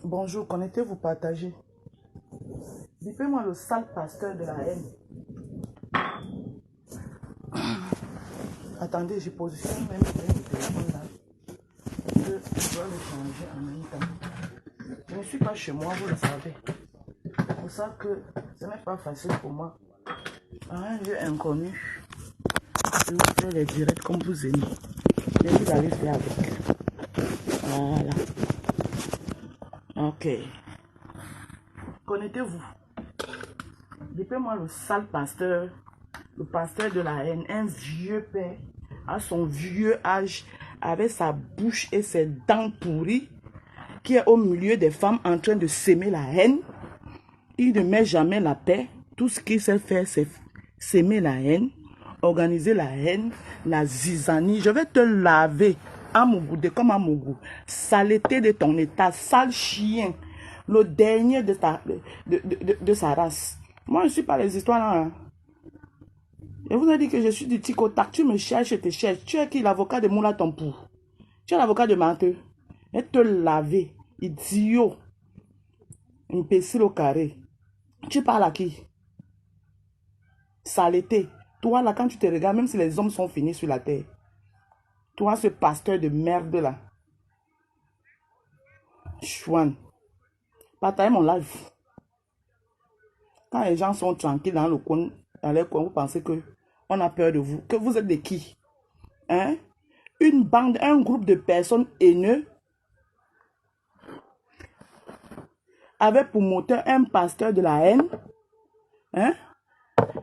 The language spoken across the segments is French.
Bonjour, connectez-vous, partagez. Dites-moi le sale pasteur de la haine. Attendez, j'ai positionné même le téléphone là. Je dois le changer en même temps. Je ne suis pas chez moi, vous le savez. C'est pour ça que ce n'est pas facile pour moi. À un lieu inconnu, je vous fais les directs comme vous aimez. Et vous allez faire avec. Voilà. Ok. Connectez-vous. Dites-moi le sale pasteur, le pasteur de la haine, un vieux père à son vieux âge, avec sa bouche et ses dents pourries, qui est au milieu des femmes en train de s'aimer la haine. Il ne met jamais la paix. Tout ce qu'il sait faire, c'est s'aimer la haine, organiser la haine, la zizanie. Je vais te laver à Mougou, comme à Mougou. Saleté de ton état, sale chien, le dernier de sa race. Moi, je ne suis pas les histoires là. Hein. Je vous ai dit que je suis du ticotac. Tu me cherches, je te cherche. Tu es qui, l'avocat de Moula Tompou? Tu es l'avocat de Manteux. Et te laver, idiot. Imbécile au carré. Tu parles à qui? Saleté. Toi, là, quand tu te regardes, même si les hommes sont finis sur la terre, toi, ce pasteur de merde là, chouane, partagez mon live. Quand les gens sont tranquilles dans le coin, dans les coins, vous pensez que on a peur de vous. Que vous êtes de qui? Hein? Une bande, un groupe de personnes haineux avait pour moteur un pasteur de la haine. Hein?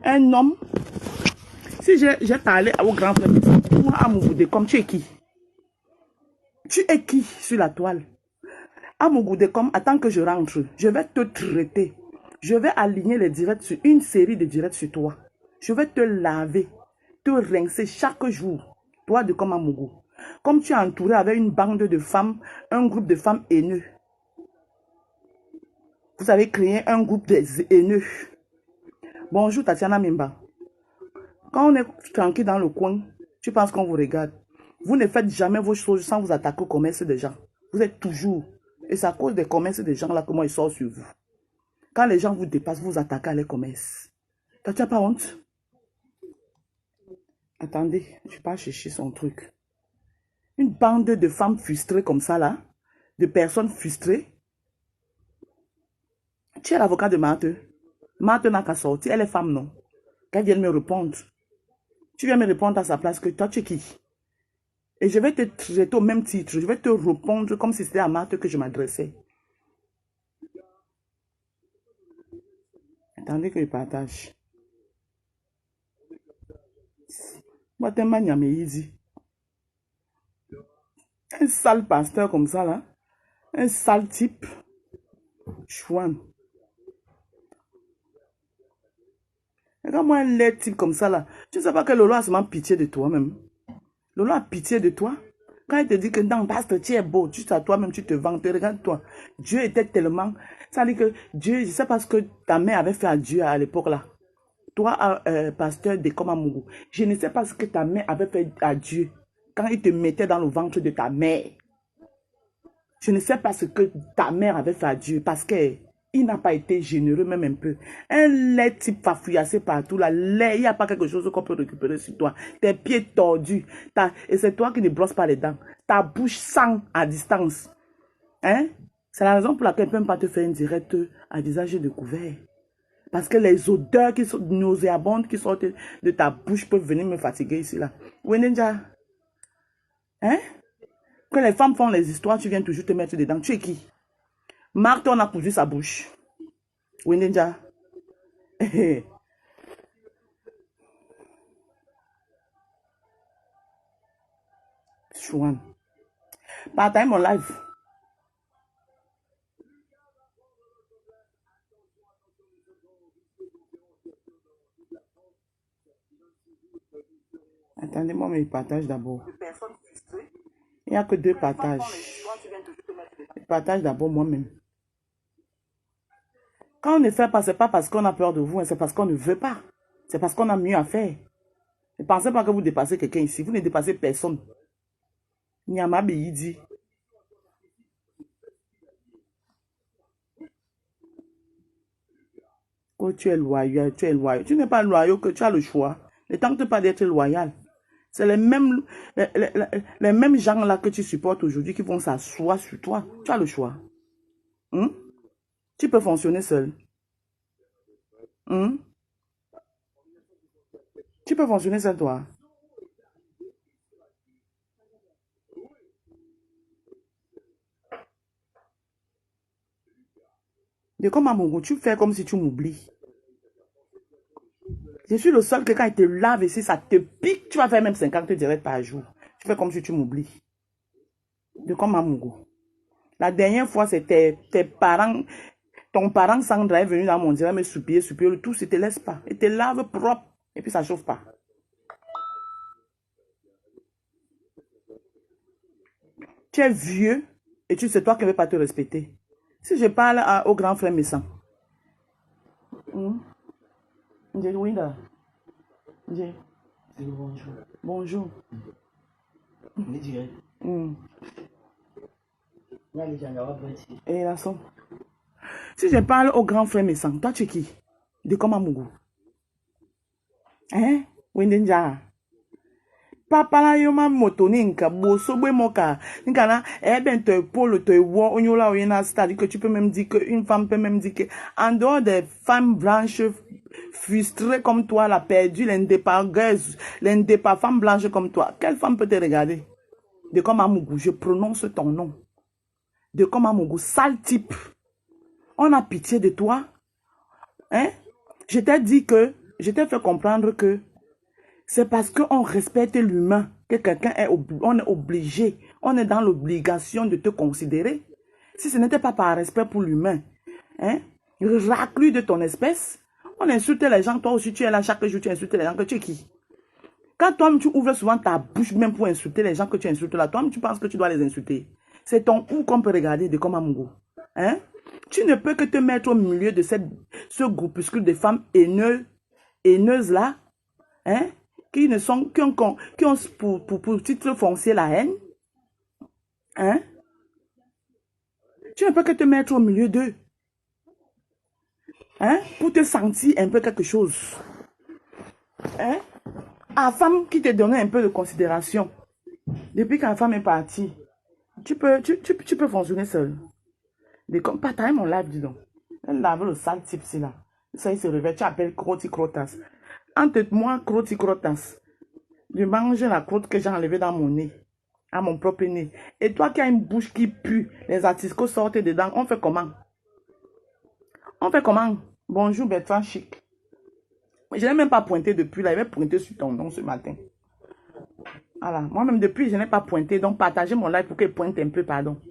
Un homme. Si j'ai parlé au grand frère, moi, à Mougoudé, comme tu es qui? Tu es qui sur la toile? À Mougoudé, comme attends que je rentre, je vais te traiter. Je vais aligner les directs sur une série de directs sur toi. Je vais te laver, te rincer chaque jour. Toi de comme à Mougou. Comme tu es entouré avec une bande de femmes, un groupe de femmes haineux. Vous avez créé un groupe des haineux. Bonjour Tatiana Mimba. Quand on est tranquille dans le coin, tu penses qu'on vous regarde. Vous ne faites jamais vos choses sans vous attaquer au commerce des gens. Vous êtes toujours. Et c'est à cause des commerces des gens là que moi ils sortent sur vous. Quand les gens vous dépassent, vous attaquez à les commerces. Tu n'as pas honte? Attendez, je vais pas chercher son truc. Une bande de femmes frustrées comme ça là, de personnes frustrées. Tu es l'avocat de Marthe. Marthe n'a qu'à sortir, elle est femme non. Qu'elle vienne me répondre. Tu viens me répondre à sa place que toi tu es qui? Et je vais te traiter au même titre. Je vais te répondre comme si c'était à Marthe que je m'adressais. Attendez que je partage. Moi, t'es maniamé easy. Un sale pasteur comme ça, là. Un sale type. Chouane. Regarde-moi un laid type comme ça, là. Tu ne sais pas que Lolo a seulement pitié de toi-même. Lolo a pitié de toi. Quand il te dit que non, pasteur, tu es beau, tu sais à toi-même, tu te vantes, regarde-toi. Dieu était tellement... Ça dit que Dieu, je sais pas ce que ta mère avait fait à Dieu à l'époque là. Toi, pasteur de Komamougou, je ne sais pas ce que ta mère avait fait à Dieu quand il te mettait dans le ventre de ta mère. Je ne sais pas ce que ta mère avait fait à Dieu parce qu'il n'a pas été généreux même un peu. Un lait type fafouillassé partout là, lait, il n'y a pas quelque chose qu'on peut récupérer sur toi. Tes pieds tordus, et c'est toi qui ne brosses pas les dents. Ta bouche sent à distance. Hein? C'est la raison pour laquelle je ne peux pas te faire une direct à visage découvert. Parce que les odeurs qui sont nauséabondes qui sortent de ta bouche peuvent venir me fatiguer ici là. Wenenja, hein? Quand les femmes font les histoires, tu viens toujours te mettre dedans. Tu es qui? Marthe, on a cousu sa bouche. Wenenja. Chouane. Partage mon live. Attendez-moi, mais partage d'abord. Il n'y a que 2 partages. Je partage d'abord moi-même. Quand on ne fait pas, ce n'est pas parce qu'on a peur de vous, c'est parce qu'on ne veut pas. C'est parce qu'on a mieux à faire. Ne pensez pas que vous dépassez quelqu'un ici. Vous ne dépassez personne. Nyama Beyidi. Oh, tu es loyal, tu es loyal. Tu n'es pas loyal que tu as le choix. Ne tente pas d'être loyal. C'est les mêmes gens-là que tu supportes aujourd'hui qui vont s'asseoir sur toi. Tu as le choix. Hmm? Tu peux fonctionner seul. Hmm? Tu peux fonctionner seul, toi. Mais comme à Mongo, tu fais comme si tu m'oublies. Je suis le seul que quand il te lave ici, ça te pique. Tu vas faire même 50 directs par jour. Tu fais comme si tu m'oublies. De comme à Mongo. La dernière fois, c'était tes parents. Ton parent Sandra est venu dans mon direct me soupier, le tout, ne te laisse pas. Il te lave propre. Et puis ça ne chauffe pas. Tu es vieux et tu sais toi qui ne veux pas te respecter. Si je parle au grand frère Messan. Oui, là. Bonjour. Bonjour. Et la son. Si je parle au grand frère Messan, toi tu es qui? De comment Mougou? Hein? Wendenja. Papa la yoma moto ni nka boso bwe moka nka na ben te polo te wo onyola oyena, c'est-à-dire que tu peux même dire que une femme peut même dire que en dehors des femmes blanches frustrées comme toi, la perdu l'indépendance, femme blanche comme toi, quelle femme peut te regarder? De comme Amougou, je prononce ton nom. De comme Amougou, sale type. On a pitié de toi. Hein? Je t'ai dit que, je t'ai fait comprendre que c'est parce qu'on respecte l'humain que quelqu'un est, on est obligé, on est dans l'obligation de te considérer. Si ce n'était pas par respect pour l'humain, hein, raclus de ton espèce, on insulte les gens, toi aussi tu es là chaque jour, tu insultes les gens, que tu es qui? Quand toi tu ouvres souvent ta bouche même pour insulter les gens que tu insultes là, toi tu penses que tu dois les insulter. C'est ton ou qu'on peut regarder de comme Amougou. Hein? Tu ne peux que te mettre au milieu de ce groupuscule de femmes haineuses là, hein? Qui ont pour titre foncier la haine. Hein? Tu ne peux que te mettre au milieu d'eux. Hein? Pour te sentir un peu quelque chose. Hein? À la femme qui te donnait un peu de considération. Depuis que la femme est partie, tu peux fonctionner seul. Partage mon live, dis donc. Elle lave le sale type, c'est là. Ça, il se réveille. Tu appelles Croti Crotas. Entre moi, Croti Crotas, je mange la crotte que j'ai enlevée dans mon nez, à mon propre nez. Et toi qui as une bouche qui pue, les artistes sortent dedans, on fait comment? On fait comment? Bonjour Bertrand Chic. Je n'ai même pas pointé depuis là, il va pointer sur ton nom ce matin. Voilà, moi-même depuis, je n'ai pas pointé, donc partagez mon live pour qu'il pointe un peu, pardon.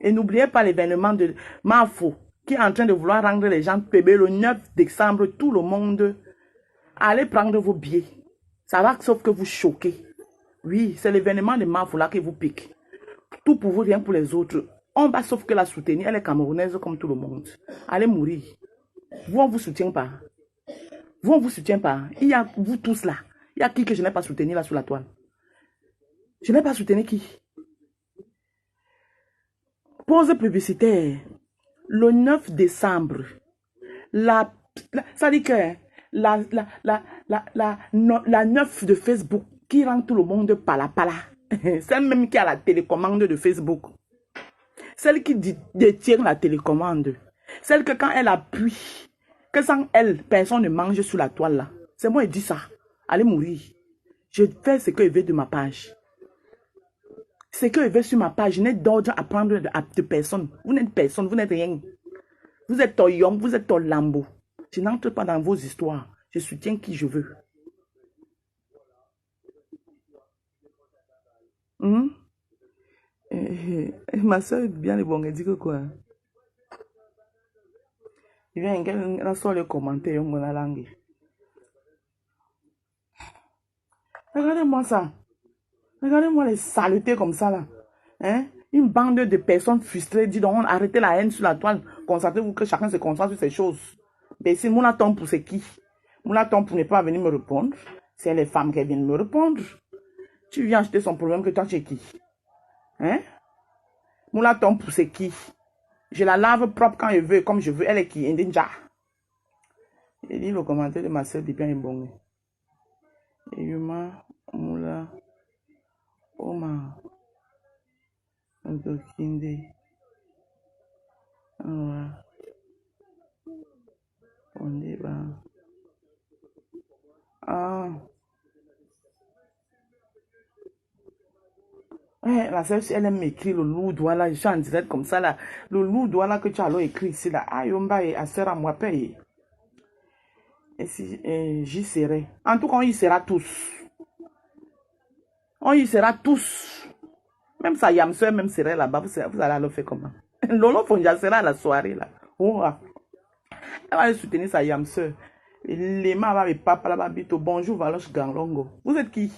Et n'oubliez pas l'événement de Mafo, qui est en train de vouloir rendre les gens pébés le 9 décembre, tout le monde. Allez prendre vos billets. Ça va sauf que vous choquez. Oui, c'est l'événement de Mafo là qui vous pique. Tout pour vous, rien pour les autres. On va sauf que la soutenir. Elle est camerounaise comme tout le monde. Allez mourir. Vous, on ne vous soutient pas. Vous, on ne vous soutient pas. Il y a vous tous là. Il y a qui que je n'ai pas soutenu là sur la toile? Je n'ai pas soutenu qui? Pause publicitaire. Le 9 décembre, ça dit que la 9 de Facebook qui rend tout le monde pala. Celle même qui a la télécommande de Facebook. Celle qui détient la télécommande. Celle que quand elle appuie, que sans elle, personne ne mange sous la toile là. C'est moi qui dis ça. Allez mourir. Je fais ce que je veux de ma page. Ce que je veux sur ma page, je n'ai d'ordre à prendre de personne. Vous n'êtes personne, vous n'êtes rien. Vous êtes Toyom, vous êtes Lambo. Je n'entre pas dans vos histoires. Je soutiens qui je veux. Ma soeur est bien les bons, elle dit que quoi? Il vient, elle sort les commentaires, on la langue. Regardez-moi ça. Regardez-moi les saletés comme ça là. Hein? Une bande de personnes frustrées dit donc arrêtez la haine sur la toile. Concentrez-vous que chacun se concentre sur ses choses. Mais si mon attend pour c'est qui? Mon attend pour ne pas venir me répondre. C'est les femmes qui viennent me répondre. Tu viens acheter son problème que toi tu es qui? Hein? Mon attend pour c'est qui? Je la lave propre quand je veux, comme je veux. Elle est qui? Indinja. Il dit le commentaire de ma soeur Bibian est bon. Et Yuma, Moula, Oma, Ndokinde. On est là. Ah. Ouais, la sœur, elle aime écrire le lourd doigt là, je suis en direct comme ça là. Le lourd doigt là que tu as alors écrit ici là. Ah, Yomba et à sœur à moi paye. Et si j'y serai. En tout cas, on y sera tous. On y sera tous. Même sa yam soeur même serait là-bas. Vous allez le faire comment? Lolo Fonja sera à la soirée là. Oh, elle va aller soutenir sa yam soeur. Les mains va papa là-bas bito. Bonjour Valoche Ganglongo. Vous êtes qui?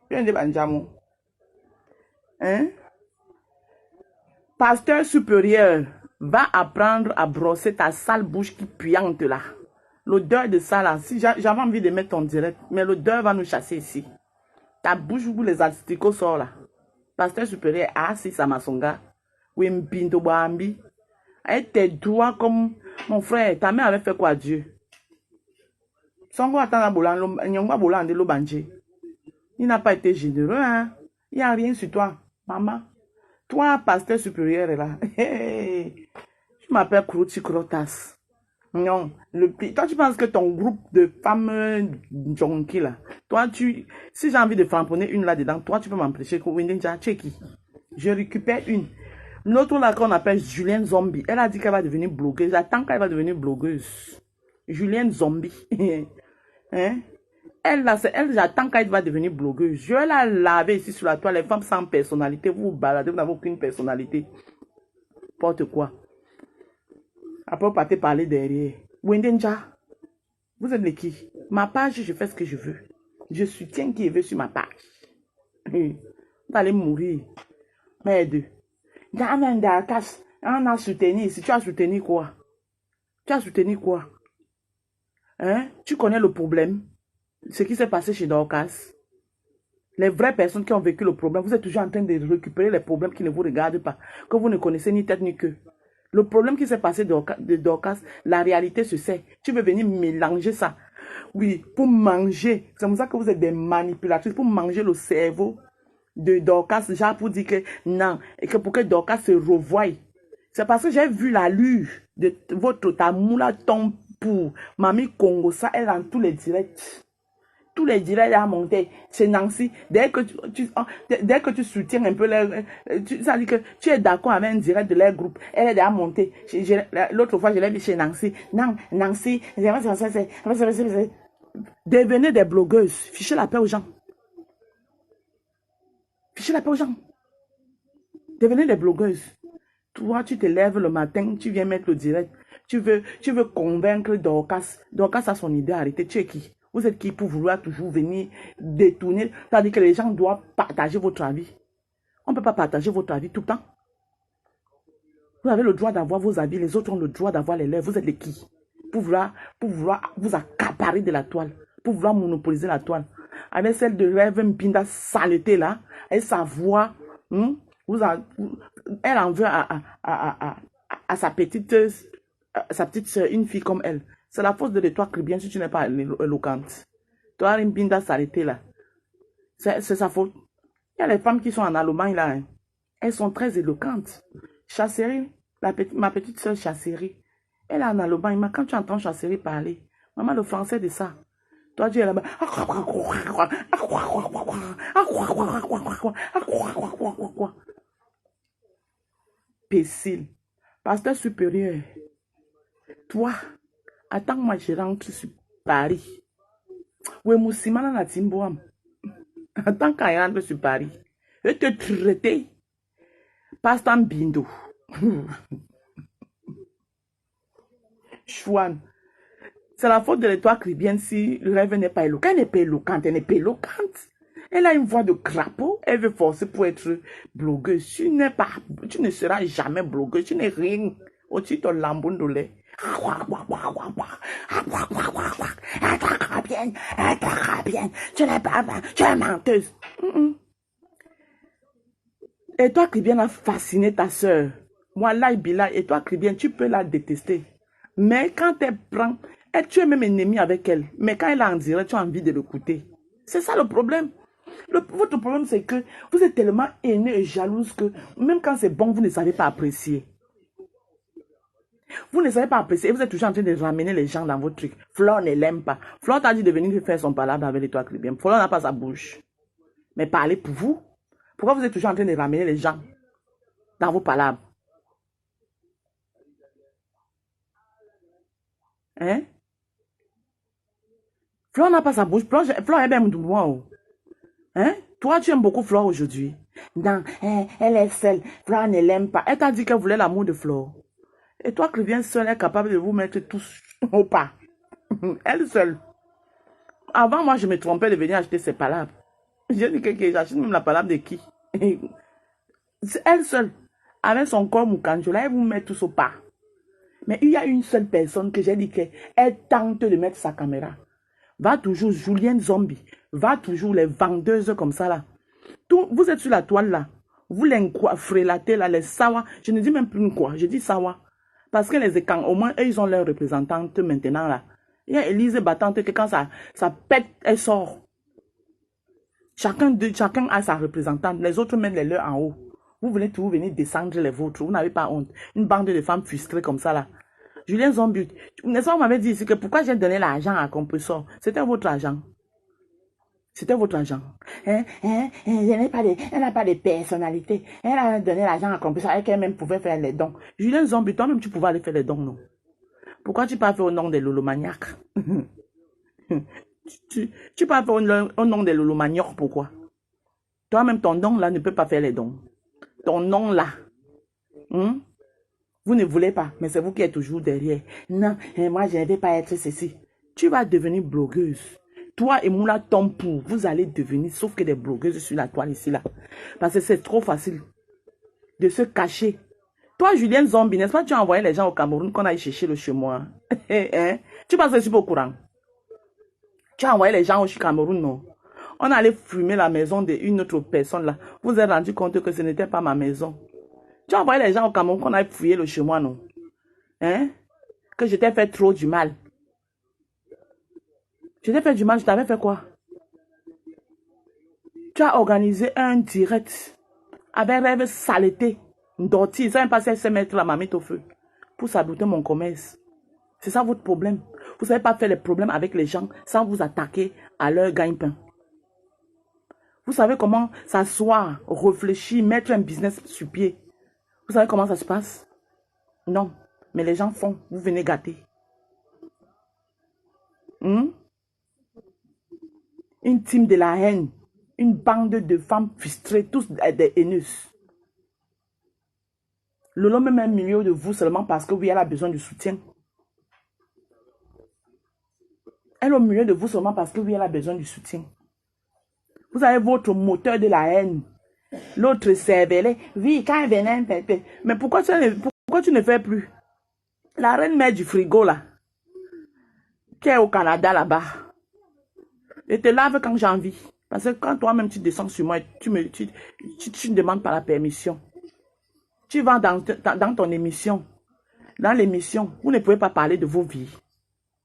Viens de Banjamo. Hein? Pasteur supérieur, va apprendre à brosser ta sale bouche qui puante là. L'odeur de ça là, si j'avais envie de mettre en direct, mais l'odeur va nous chasser ici. Ta bouche où les asticots sortent là. Pasteur supérieur, si ça m'a songa. Oui, m'pinto boambi. Avec tes doigts comme mon frère, ta mère avait fait quoi à Dieu? Songo attend la bolan, nyongwa bolan de l'obanje. Il n'a pas été généreux, hein? Il n'y a rien sur toi, maman. Toi, pasteur supérieur, là. Tu m'appelles Krouti Krotas. Non. Toi, tu penses que ton groupe de femmes junkies, là. Toi, si j'ai envie de framponner une là-dedans, toi, tu peux m'empêcher. Je récupère une. L'autre là qu'on appelle Julienne Zombie. Elle a dit qu'elle va devenir blogueuse. J'attends qu'elle va devenir blogueuse. Julienne Zombie. Hein? Elle, j'attends qu'elle va devenir blogueuse. Je vais la laver ici sur la toile. Les femmes sans personnalité, vous vous baladez, vous n'avez aucune personnalité. Porte quoi. Après, vous partez parler derrière. Wendenja, vous êtes les qui? Ma page, je fais ce que je veux. Je soutiens qui veut sur ma page. Vous allez mourir. Merde. On a soutenu ici. Tu as soutenu quoi? Tu as soutenu quoi? Hein? Tu connais le problème? Ce qui s'est passé chez Dorcas. Les vraies personnes qui ont vécu le problème, vous êtes toujours en train de récupérer les problèmes qui ne vous regardent pas, que vous ne connaissez ni tête ni queue. Le problème qui s'est passé de Dorcas, la réalité se sait. Tu veux venir mélanger ça. Oui, pour manger. C'est pour ça que vous êtes des manipulatrices, pour manger le cerveau de Dorcas, genre pour dire que non, et que pour que Dorcas se revoie. C'est parce que j'ai vu l'allure de ta moula tombe pour Mamie Congo, ça, elle dans tous les directs. Tous les directs à monter chez Nancy. Dès que tu soutiens un peu ça dit que tu es d'accord avec un direct de leur groupe. Elle est déjà montée. L'autre fois, je l'ai vu chez Nancy. Non, Nancy, devenez des blogueuses. Fichez la paix aux gens. Fichez la paix aux gens. Devenez des blogueuses. Toi, tu te lèves le matin, tu viens mettre le direct. Tu veux convaincre Dorcas. Dorcas a son idée arrêtée. Tu es qui? Vous êtes qui pour vouloir toujours venir détourner? C'est-à-dire que les gens doivent partager votre avis. On ne peut pas partager votre avis tout le temps. Vous avez le droit d'avoir vos avis, les autres ont le droit d'avoir les leurs. Vous êtes les qui? Pour vouloir vous accaparer de la toile, pour vouloir monopoliser la toile. Avec celle de Rêve Mpinda saleté là, et sa voix, elle en veut à sa petite soeur, une fille comme elle. C'est la force de toi, bien si tu n'es pas éloquente. Toi, Mpinda saleté là, c'est sa faute. Il y a les femmes qui sont en Allemagne là, hein. Elles sont très éloquentes. Chasserie, ma petite soeur Chasserie, elle est en Allemagne, mais quand tu entends Chasserie parler, maman, le français de ça, toi tu es là-bas. Pécile. Pasteur supérieur, toi, attends-moi, je rentre sur Paris. Oui, Moussimana na Timboam. Attends quand je rentre sur Paris. Je te traiter. Pasteur Bindo. Chouane. C'est la faute de l'étoile chrétienne si le rêve n'est pas éloquent. Elle n'est pas éloquente, elle n'est pas éloquente. Elle a une voix de crapaud, elle veut forcer pour être blogueuse. Tu ne seras jamais blogueuse, tu n'es rien. Au-dessus de ton lambon de lait. Tu n'es pas, tu es menteuse. Et toi, Kribien, a fasciné ta soeur. Moi, là, et toi, Kribien, tu peux la détester. Mais quand Tu es même ennemi avec elle. Mais quand elle est en direct, tu as envie de l'écouter. C'est ça le problème. Votre problème, c'est que vous êtes tellement haineux et jalouse que même quand c'est bon, vous ne savez pas apprécier. Vous ne savez pas apprécier. Vous êtes toujours en train de ramener les gens dans votre truc. Flore ne l'aime pas. Flore t'a dit de venir faire son palabre avec les trois Caribéens. Flore n'a pas sa bouche. Mais parlez pour vous. Pourquoi vous êtes toujours en train de ramener les gens dans vos palabres? Hein? Flore n'a pas sa bouche. Flore est bien moi. Hein? Toi, tu aimes beaucoup Flore aujourd'hui. Non, elle est seule. Flore ne l'aime pas. Elle t'a dit qu'elle voulait l'amour de Flore. Et toi, Caribéen seul, est capable de vous mettre tous au pas. Elle seule. Avant, moi, je me trompais de venir acheter ses palabres. J'ai dit que j'achète même la palabre de qui? C'est elle seule. Avec son corps moukanjola, elle vous met tous au pas. Mais il y a une seule personne que j'ai dit qu'elle tente de mettre sa caméra. Va toujours Julien Zombie. Va toujours les vendeuses comme ça là. Vous êtes sur la toile là. Vous les frélatez là, les sawa. Je ne dis même plus quoi, je dis sawa. Parce que les écans, au moins, eux, ils ont leur représentante maintenant là. Il y a Élise Battante que quand ça pète, elle sort. Chacun a sa représentante. Les autres mettent les leurs en haut. Vous venez toujours venir descendre les vôtres. Vous n'avez pas honte. Une bande de femmes frustrées comme ça là. Julien Zombie, n'est-ce pas, vous m'avez dit ici que pourquoi j'ai donné l'argent à Compressor? C'était votre argent. C'était votre argent. Elle n'a pas de personnalité. Elle a donné l'argent à Compressor et qu'elle-même pouvait faire les dons. Julien Zombie, toi-même tu pouvais aller faire les dons, non? Pourquoi tu pas fait au nom des lolomaniaques? tu pas fait au nom des lolomaniaques, pourquoi? Toi-même, ton nom là ne peut pas faire les dons. Ton nom là. Vous ne voulez pas, mais c'est vous qui êtes toujours derrière. Non, moi je ne vais pas être ceci. Tu vas devenir blogueuse. Toi et Moula Tompou, vous allez devenir, sauf que des blogueuses sur la toile ici là. Parce que c'est trop facile de se cacher. Toi, Julien Zombie, n'est-ce pas, tu as envoyé les gens au Cameroun qu'on aille chercher le chemin. Tu passes aussi au courant. Tu as envoyé les gens au Cameroun, non? On allait fumer la maison d'une autre personne là. Vous vous êtes rendu compte que ce n'était pas ma maison. Tu as envoyé les gens au Cameroun qu'on aille fouiller le chemin, non? Hein? Que je t'ai fait trop du mal. Je t'ai fait du mal, je t'avais fait quoi? Tu as organisé un direct avec rêve saleté, Dorti, ils savent pas si elle sait mettre la marmite au feu pour saboter mon commerce. C'est ça votre problème. Vous ne savez pas faire les problèmes avec les gens sans vous attaquer à leur gagne-pain. Vous savez comment s'asseoir, réfléchir, mettre un business sur pied. Vous savez comment ça se passe? Non. Mais les gens font. Vous venez gâter. Une team de la haine. Une bande de femmes frustrées, tous des haineuses. Lolo me met au milieu de vous seulement parce que oui, elle a besoin de soutien. Elle est au milieu de vous seulement parce que oui, elle a besoin du soutien. Vous avez votre moteur de la haine. L'autre cervelet. Oui, quand elle venait, mais pourquoi tu ne fais plus? La reine mère du frigo là, qui est au Canada là-bas. Et te lave quand j'ai envie. Parce que quand toi-même tu descends sur moi, tu ne demandes pas la permission. Tu vas dans ton émission. Dans l'émission, vous ne pouvez pas parler de vos vies.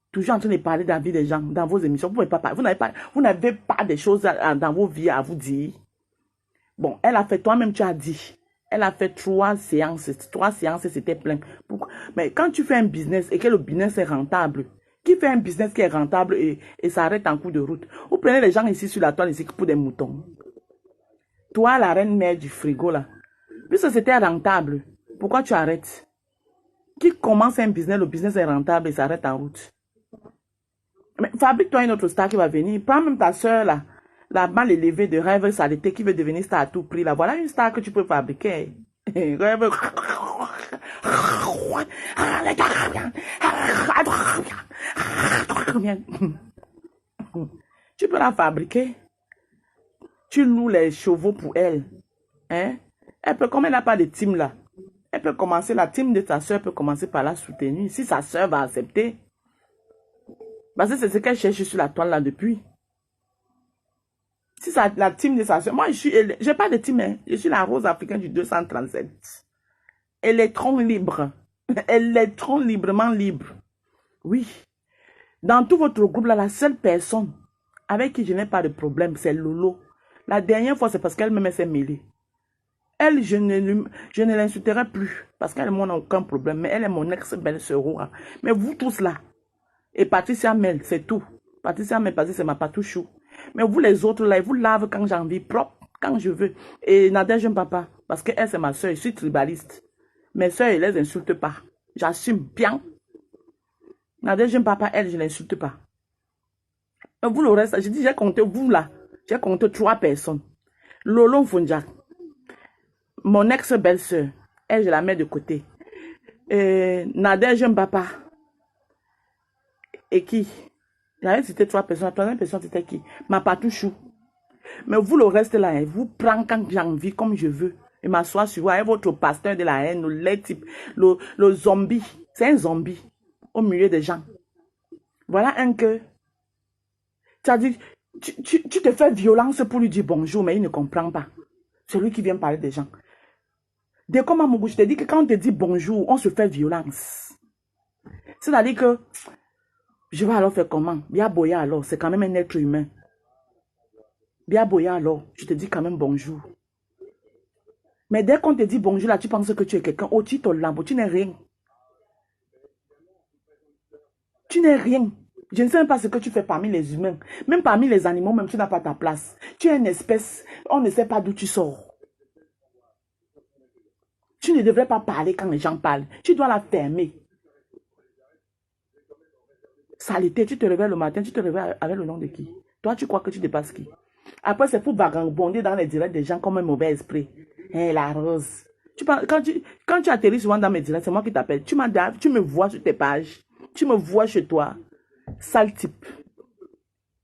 Toujours en train de parler de la vie des gens dans vos émissions. Vous n'avez pas des choses dans vos vies à vous dire. Bon, elle a fait, toi-même tu as dit, elle a fait 3 séances. 3 séances, c'était plein. Pourquoi? Mais quand tu fais un business et que le business est rentable, qui fait un business qui est rentable et s'arrête en cours de route? Vous prenez les gens ici sur la toile ici pour des moutons. Toi, la reine mère du frigo là, puisque c'était rentable, pourquoi tu arrêtes? Qui commence un business, le business est rentable et s'arrête en route. Mais fabrique-toi une autre star qui va venir. Prends même ta soeur là, la mal élevée de rêve saleté qui veut devenir star à tout prix là. Voilà une star que tu peux fabriquer. Rêve. Tu peux la fabriquer. Tu loues les chevaux pour elle. Hein? Elle peut, comme elle n'a pas de team là, elle peut commencer, la team de ta soeur peut commencer par la soutenir. Si sa soeur va accepter. Parce que c'est ce qu'elle cherche sur la toile là depuis. Si la team de sa soeur, moi je n'ai pas de team, hein. Je suis la rose africaine du 237. Électron libre. Électron librement libre. Oui. Dans tout votre groupe, là, la seule personne avec qui je n'ai pas de problème, c'est Lolo. La dernière fois, c'est parce qu'elle-même s'est mêlée. Elle, je ne l'insulterai plus parce qu'elle n'a aucun problème. Mais elle est mon ex-belle-sœur. Mais vous tous là, et Patricia Mel, c'est tout. Patricia Mel, parce que c'est ma patouchou. Mais vous les autres là, ils vous lavent quand j'ai envie, propre, quand je veux. Et Nadège papa, parce qu'elle c'est ma soeur, je suis tribaliste. Mes soeurs, je ne les insulte pas. J'assume bien. Nadège papa, elle, je ne l'insulte pas. Mais vous le reste, je dis, j'ai compté, vous là, j'ai compté 3 personnes. Lolo Funjak, mon ex-belle-sœur, elle, je la mets de côté. Nadège papa. Et qui? J'avais cité 3 personnes. La troisième personne, c'était qui? Ma patouchou. Mais vous, le reste là, vous prenez quand j'ai envie, comme je veux. Et m'assois sur vous avec votre pasteur de la haine, le zombie. C'est un zombie au milieu des gens. Voilà un que. Tu as dit, tu te fais violence pour lui dire bonjour, mais il ne comprend pas. C'est lui qui vient parler des gens. Dès comment mon je te dis que quand on te dit bonjour, on se fait violence. C'est-à-dire que je vais alors faire comment? Bien Boya alors, c'est quand même un être humain. Bien Boya alors, je te dis quand même bonjour. Mais dès qu'on te dit bonjour là, tu penses que tu es quelqu'un. Oh, tu te lambeau, tu n'es rien. Tu n'es rien. Je ne sais même pas ce que tu fais parmi les humains. Même parmi les animaux, même tu n'as pas ta place. Tu es une espèce, on ne sait pas d'où tu sors. Tu ne devrais pas parler quand les gens parlent. Tu dois la fermer. Saleté, tu te réveilles le matin, tu te réveilles avec le nom de qui? Toi, tu crois que tu dépasses qui? Après, c'est pour vagabonder dans les directs des gens comme un mauvais esprit. Hé, la rose. Quand tu atterris souvent dans mes directs, c'est moi qui t'appelle. Tu me vois sur tes pages. Tu me vois chez toi. Sale type.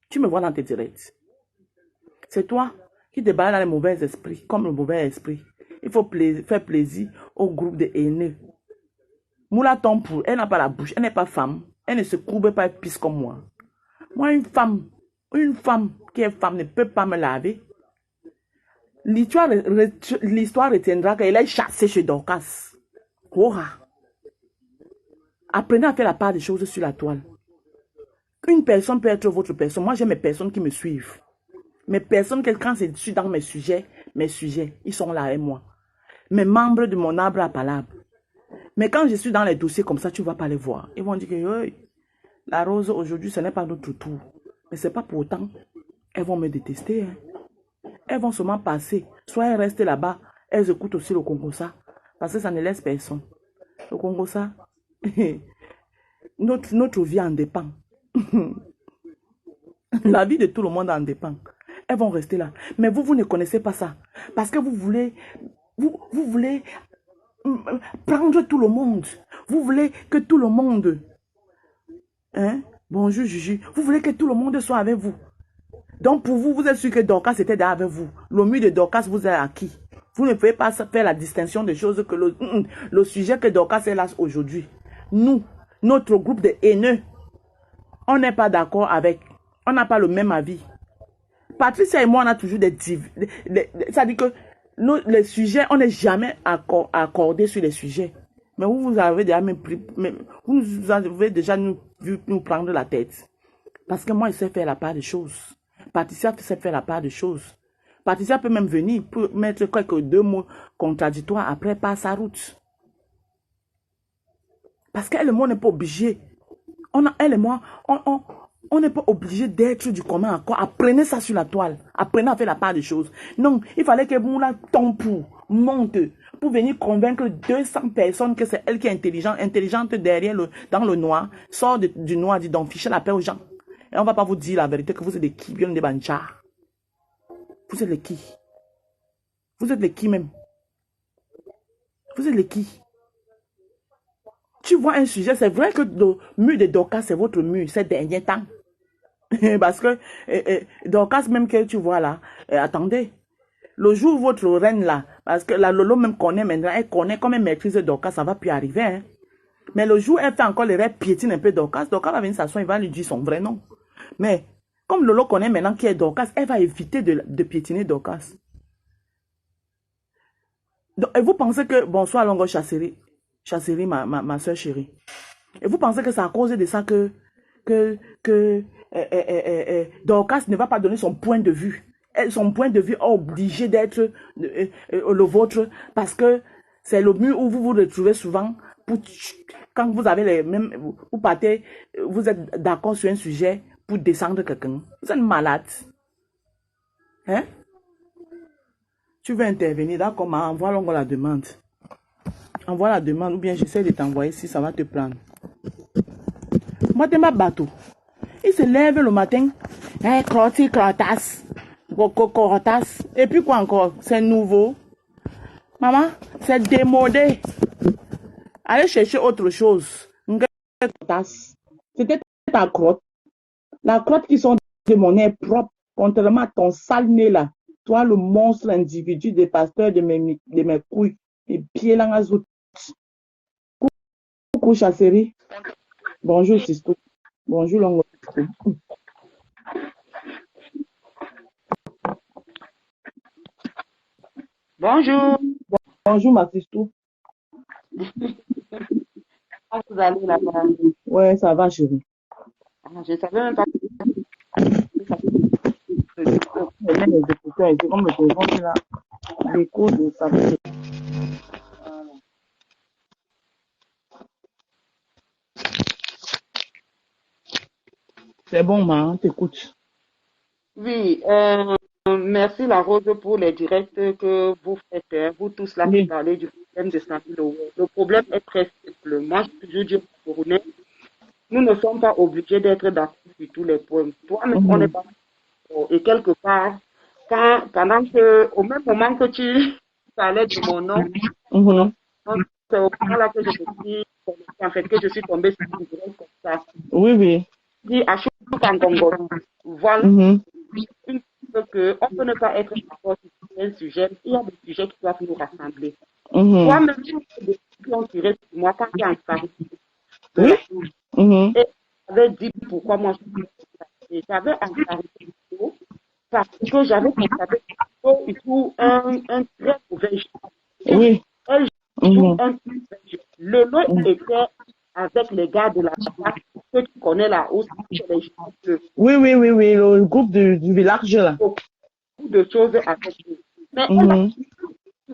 Tu me vois dans tes directs. C'est toi qui te balades dans les mauvais esprits, comme le mauvais esprit. Il faut faire plaisir au groupe de haineux. Moula Tompou, elle n'a pas la bouche, elle n'est pas femme. Elle ne se courbe pas et pisse comme moi. Moi, une femme qui est femme ne peut pas me laver. L'histoire retiendra qu'elle est chassée chez Dorcas. Ouah. Apprenez à faire la part des choses sur la toile. Une personne peut être votre personne. Moi, j'ai mes personnes qui me suivent. Mes personnes, quand je suis dans mes sujets, ils sont là avec moi. Mes membres de mon arbre à palabre. Mais quand je suis dans les dossiers comme ça, tu ne vas pas les voir. Ils vont dire que hey, la rose, aujourd'hui, ce n'est pas notre tour. Mais ce n'est pas pour autant. Elles vont me détester. Hein. Elles vont seulement passer. Soit elles restent là-bas, elles écoutent aussi le Congo-ça. Parce que ça ne laisse personne. Le Congo-ça, notre vie en dépend. La vie de tout le monde en dépend. Elles vont rester là. Mais vous ne connaissez pas ça. Parce que vous voulez prendre tout le monde. Vous voulez que tout le monde... Hein? Bonjour Juju. Vous voulez que tout le monde soit avec vous. Donc pour vous, vous êtes sûr que Dorcas était avec vous. Le mur de Dorcas vous est acquis. Vous ne pouvez pas faire la distinction des choses que le sujet que Dorcas est là aujourd'hui. Nous, notre groupe de haineux, on n'est pas d'accord avec. On n'a pas le même avis. Patricia et moi, on a toujours ça dit que les sujets, on n'est jamais accordé sur les sujets. Mais vous avez déjà vous avez déjà vu nous prendre la tête. Parce que moi, je sais faire la part des choses. Patricia sait faire la part des choses. Patricia peut même venir pour mettre quelques 2 mots contradictoires après par sa route. Parce qu'elle et moi, on n'est pas obligé. Elle et moi, on n'est pas obligé d'être du commun accord. Apprenez ça sur la toile. Apprenez à faire la part des choses. Non, il fallait que Moula Tompou monte pour venir convaincre 200 personnes que c'est elle qui est intelligente derrière dans le noir. Sort du noir, dit donc fichez la paix aux gens. Et on ne va pas vous dire la vérité que vous êtes des qui, bien des banchars. Vous êtes les qui? Vous êtes les qui même? Vous êtes les qui? Tu vois un sujet, c'est vrai que le mur de Dorcas, c'est votre mur ces derniers temps. Parce que Dorcas, même que tu vois là, attendez, le jour où votre reine là, parce que la Lolo même connaît maintenant, elle connaît comme elle maîtrise Dorcas, ça va plus arriver. Hein. Mais le jour où elle fait encore les rêves, piétine un peu Dorcas va venir s'asseoir, il va lui dire son vrai nom. Mais comme Lolo connaît maintenant qui est Dorcas, elle va éviter de piétiner Dorcas. Donc, et vous pensez que, bonsoir Longo Chasserie, ma soeur chérie. Et vous pensez que c'est à cause de ça que que Dorcas ne va pas donner son point de vue. Son point de vue est obligé d'être le vôtre parce que c'est le mur où vous vous retrouvez souvent quand vous avez les mêmes, vous partez, vous êtes d'accord sur un sujet pour descendre quelqu'un. Vous êtes malade. Hein? Tu veux intervenir, d'accord, envoie la demande. Envoie la demande ou bien j'essaie de t'envoyer si ça va te prendre. Moi, t'es ma bateau. Il se lève le matin, crotas. Et puis quoi encore? C'est nouveau. Maman, c'est démodé. Allez chercher autre chose. C'était ta crotte. La crotte qui sont de mon nez propre, contrairement à ton sale nez là. Toi, le monstre individu des pasteurs de mes couilles. Et pieds là, azout. Coucou, chasserie. Bonjour, Sisto. Bonjour, Longo. Bonjour. Bonjour, ma Sisto. Comment vous allez là-bas? Ouais, ça va, chérie. Je ne savais même pas. Les écouteurs, c'est comme le téléphone là. L'écho de ça. C'est bon, ma, t'écoute. Oui, merci la Rose pour les directs que vous faites, hein. Vous tous là qui parlez du problème de Sammy Lowe. Le problème est très simple. Moi, je toujours dis aux Burundais, nous ne sommes pas obligés d'être d'accord sur tous les points. Toi-même, on n'est pas d'accord. Et quelque part, pendant que, au même moment que tu parlais de mon nom, c'est au moment là que je me suis, en fait, que je suis tombée sur une direct comme ça. Oui, oui. Dit à Congo. Voilà. Une chose que on peut ne pas être d'accord sur un sujet, il y a des sujets qui doivent nous rassembler. Moi-même, j'ai des qui ont tiré sur moi quand j'ai entendu. Oui. Et j'avais dit pourquoi moi je suis. J'avais entendu parce que j'avais constaté qu'il joue un très mauvais jeu. Oui. Elle joue un très mauvais jeu. Le lot était avec les gars de la place, ceux qui connaissent la hausse, c'est les jeux. Oui, oui, oui, oui, le groupe du village là. Beaucoup de choses avec eux. Mais elle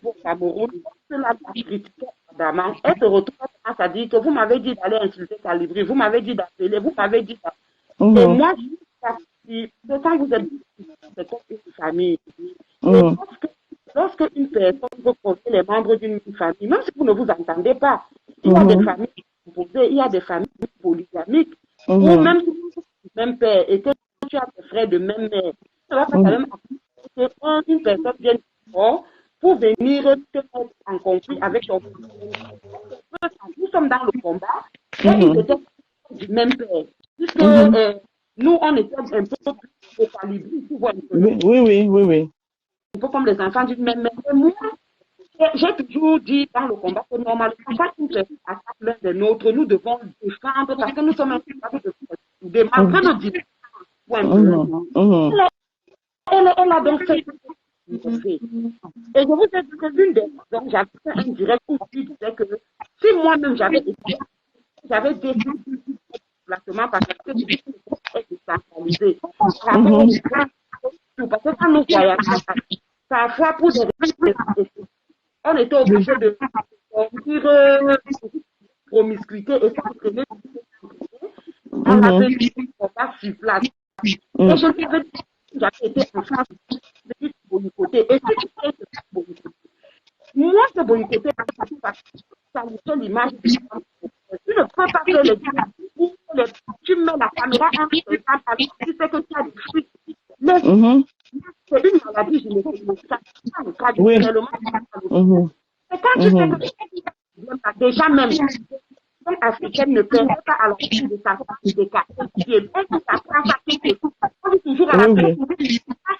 au Cameroun, cela la critiquait ardemment. Elle se retrouve à dire que vous m'avez dit d'aller insulter Calibri, vous m'avez dit d'appeler, vous m'avez dit ça. Et moi, je suis partie, que quand vous êtes c'est comme une famille. Et lorsque une personne veut poser les membres d'une famille, même si vous ne vous entendez pas, il y a des familles composées, il y a des familles polygamiques, ou même si vous êtes du même père et que tu as des frères de même mère, ça va pas quand même que une personne vienne fort pour venir te mettre en conflit avec ton frère. Nous sommes dans le combat et ils étaient du même père. Puisque nous, on était un peu plus calibrés, tu vois. Oui. Un peu comme les enfants d'une même mère. Et moi, j'ai toujours dit dans le combat que normalement, quand une personne attaque l'un des nôtres, nous devons défendre parce que nous sommes incapables de défendre. Malgré nos différences. Elle a donc fait. Et je vous ai dit que l'une des raisons, j'avais fait un direct où je disais que si moi-même j'avais défendu placement parce que c'est décentralisé. Parce que quand nous voyons parfois pour des raisons, on était obligé de sortir promiscuité et ça entraînait on avait dit qu'on va sur place. Et je lui avais dit que j'avais été en France de boycotter. Et si tu fais ce boycotter, moi, ce boycotter, parce que ça nous fait l'image de tu ne peux pas faire les gens, tu mets la caméra en exemple avec tu sais que tu as des fruits. Mais c'est une maladie génétique. Ça le cas du réellement. Et quand tu sais que déjà même les africaines ne permet pas à l'enfant de sa famille de casser le pied. Elle qui s'apprend ça tout de suite. On dit toujours à la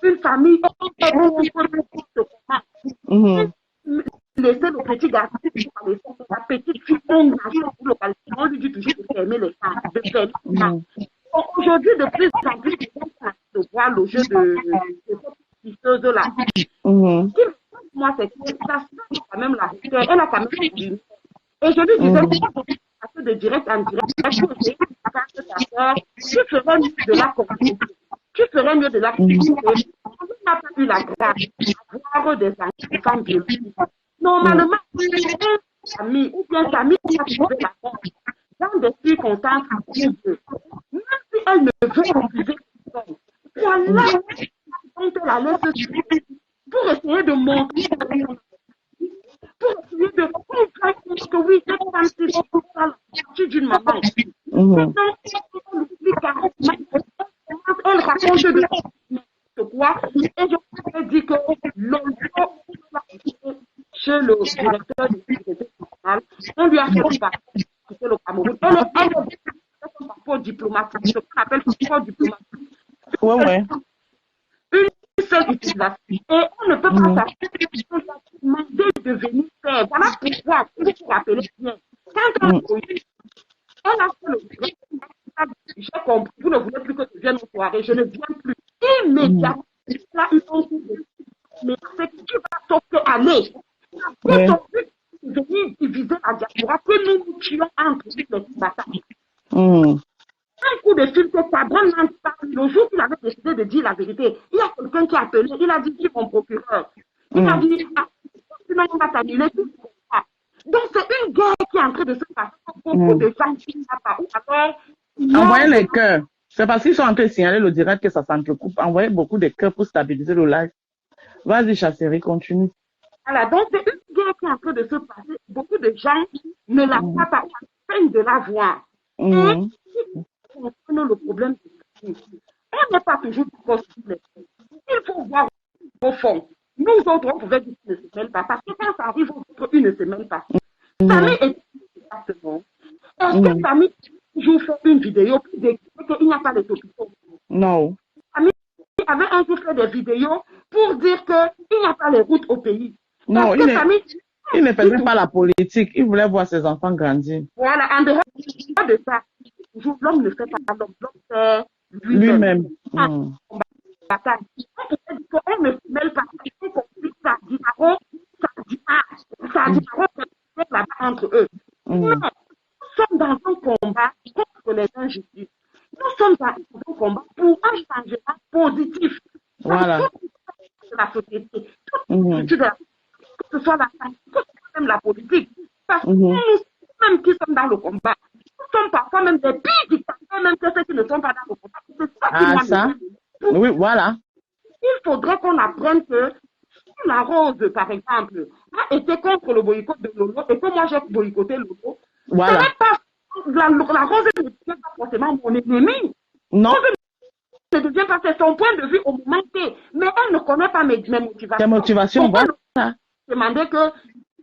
une famille, laisser le petit garçon, la petite fille engagée pour le palestine. On lui dit toujours de fermer les femmes, de fermer les femmes. Aujourd'hui, de plus en plus, de voir le jeu de cette pisseuse-là. Moi, c'est que ça, c'est quand même la rigueur. Elle a quand même dit. Et je lui disais, de direct en direct, est-ce que j'ai tu ferais mieux de la corriger. Tu ferais mieux de la critiquer. On n'a pas eu la grâce d'avoir des enfants biologiques. Normalement, un ami ou bien ta amie qui a trouvé la mort dans des circonstances absurdes, même si elle ne veut refuser personne, voilà, on te la laisse suivre pour essayer de montrer pour essayer de comprendre que oui, cette femme, c'est ça la partie d'une maman. Maintenant, on explique elle raconte de n'importe quoi. Et je me dis que l'enfant chez le directeur de sécurité nationale, on lui a fait passer le Cameroun. Elle est son passeport diplomatique, ce qu'on appelle son passeport diplomatique. Ouais. Une seule utilisation. Et on ne peut pas s'attendre demander de venir faire. Voilà pourquoi, il faut rappeler bien. Quand elle a fait le j'ai compris, vous ne voulez plus que je vienne aux soirées, je ne viens plus. Immédiatement, là, ils ont dit, mais c'est que tu vas t'offrir aller. C'est ton but de venir diviser la diaspora, que nous nous tuons entre les batailles. Un coup de fil que Sabran n'a pas le jour qu'il avait décidé de dire la vérité. Il y a quelqu'un qui a appelé, il a dit, dis mon procureur. Il a dit, sinon on va t'annuler tout ça. Donc c'est une guerre qui est en train de se passer. Beaucoup de gens qui ne savent pas où. Alors, envoyez les cœurs. C'est parce qu'ils sont en train de signaler le direct que ça s'entrecoupe. Envoyez beaucoup de cœurs pour stabiliser le live. Vas-y, Chassérie, continue. Voilà, donc c'est une guerre qui est en train de se passer. Beaucoup de gens ne la voient pas, peine de la voir. Et on connaît le problème. On n'est pas toujours possible. Il faut voir au fond. Nous autres, on pouvait dire une semaine pas. Parce que quand ça arrive aux autres, une semaine pas. Samy est exactement. Est-ce que Samy toujours fait une vidéo pour déclarer qu'il n'y a pas les hôpitaux? Non. Samy avait un jour fait des vidéos pour dire qu'il n'y a pas les routes au pays. Non, il ne faisait pas la politique. Il voulait voir ses enfants grandir. Voilà, en dehors de ça, l'homme ne fait pas l'homme, l'homme fait lui-même. On ne se mêle pas. Ça dit là-bas entre eux. Non, nous sommes dans un combat contre les injustices. Nous sommes dans un combat pour un changement positif. Voilà. De la société, que ce soit la santé, que ce soit même la politique. Parce que nous, même qui sommes dans le combat, nous sommes parfois même des pires dictateurs, même que ceux qui ne sont pas dans le combat. C'est ça qui oui, voilà. Il faudrait qu'on apprenne que si la Rose, par exemple, a été contre le boycott de Lolo et que moi j'ai boycotté Lolo, voilà. La Rose ne devient pas forcément mon ennemi. Non. Ne devient pas, c'est son point de vue au moment T. Mais elle ne connaît pas mes motivations. Tes motivations, voilà. Demander que,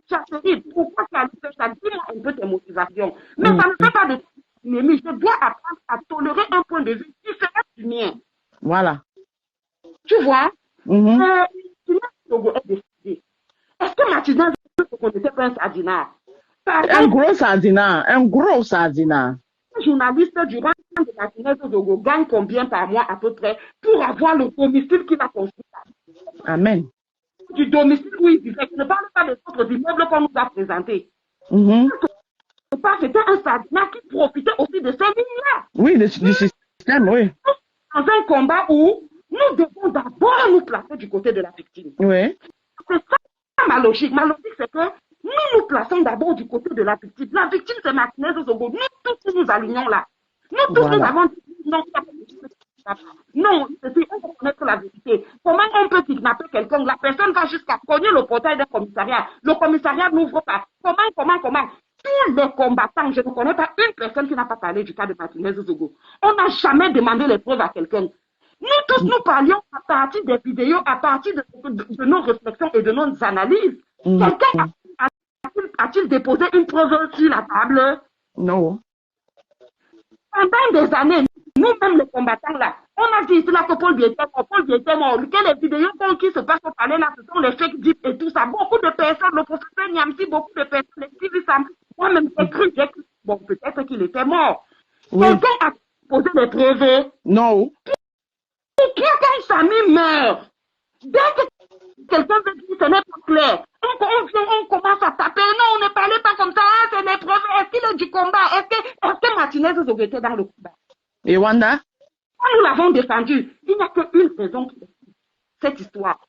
Chassérie, pourquoi tu as fait ça? Dis-moi un peu tes motivations. Mais ça ne fait pas de ennemi. Je dois apprendre à tolérer un point de vue différent du mien. Voilà. Tu vois? Togo est décidé. Est-ce que Martinez ne connaissait pas un sardinard? Un gros sardinard. Un gros sardinard. Un journaliste du rang de Martinez Togo gagne combien par mois à peu près pour avoir le domicile qu'il a construit? Amen. Du domicile où il vivait. Je ne parle pas des autres immeubles qu'on nous a présentés. C'était un sardinard qui profitait aussi de ces lignes-là. Oui, du système, oui. Dans un combat où nous devons d'abord nous placer du côté de la victime. Oui. C'est ça ma logique. Ma logique, c'est que nous nous plaçons d'abord du côté de la victime. La victime, c'est Martinez Zogo. Nous tous nous alignons là. Nous tous nous avons dit non. Non, on reconnaît que la vérité. Comment on peut kidnapper quelqu'un? La personne va jusqu'à cogner le portail d'un commissariat. Le commissariat n'ouvre pas. Comment? Tous les combattants, je ne connais pas une personne qui n'a pas parlé du cas de Martinez Zogo. On n'a jamais demandé les preuves à quelqu'un. Nous tous, nous parlions à partir des vidéos, à partir de nos réflexions et de nos analyses. Quelqu'un a-t-il déposé une preuve sur la table? Non. Pendant des années, nous-mêmes les combattants là, on a dit là que Paul Biya était mort, que les vidéos qui se passent au palais là, ce sont les fake dips et tout ça. Beaucoup de personnes, le professeur Niamsi, beaucoup de personnes, les civils, moi-même j'ai cru, bon, peut-être qu'il était mort. Oui. Quelqu'un a posé des preuves? Non. Pourquoi quand Samy meurt, dès que quelqu'un veut dire ce n'est pas clair, on commence à taper, non, on ne parlait pas comme ça, c'est des preuves, est-ce qu'il est du combat, est-ce que Martinez Zogo était dans le combat? Et Wanda? Quand nous l'avons défendu, il n'y a qu'une raison qui explique cette histoire.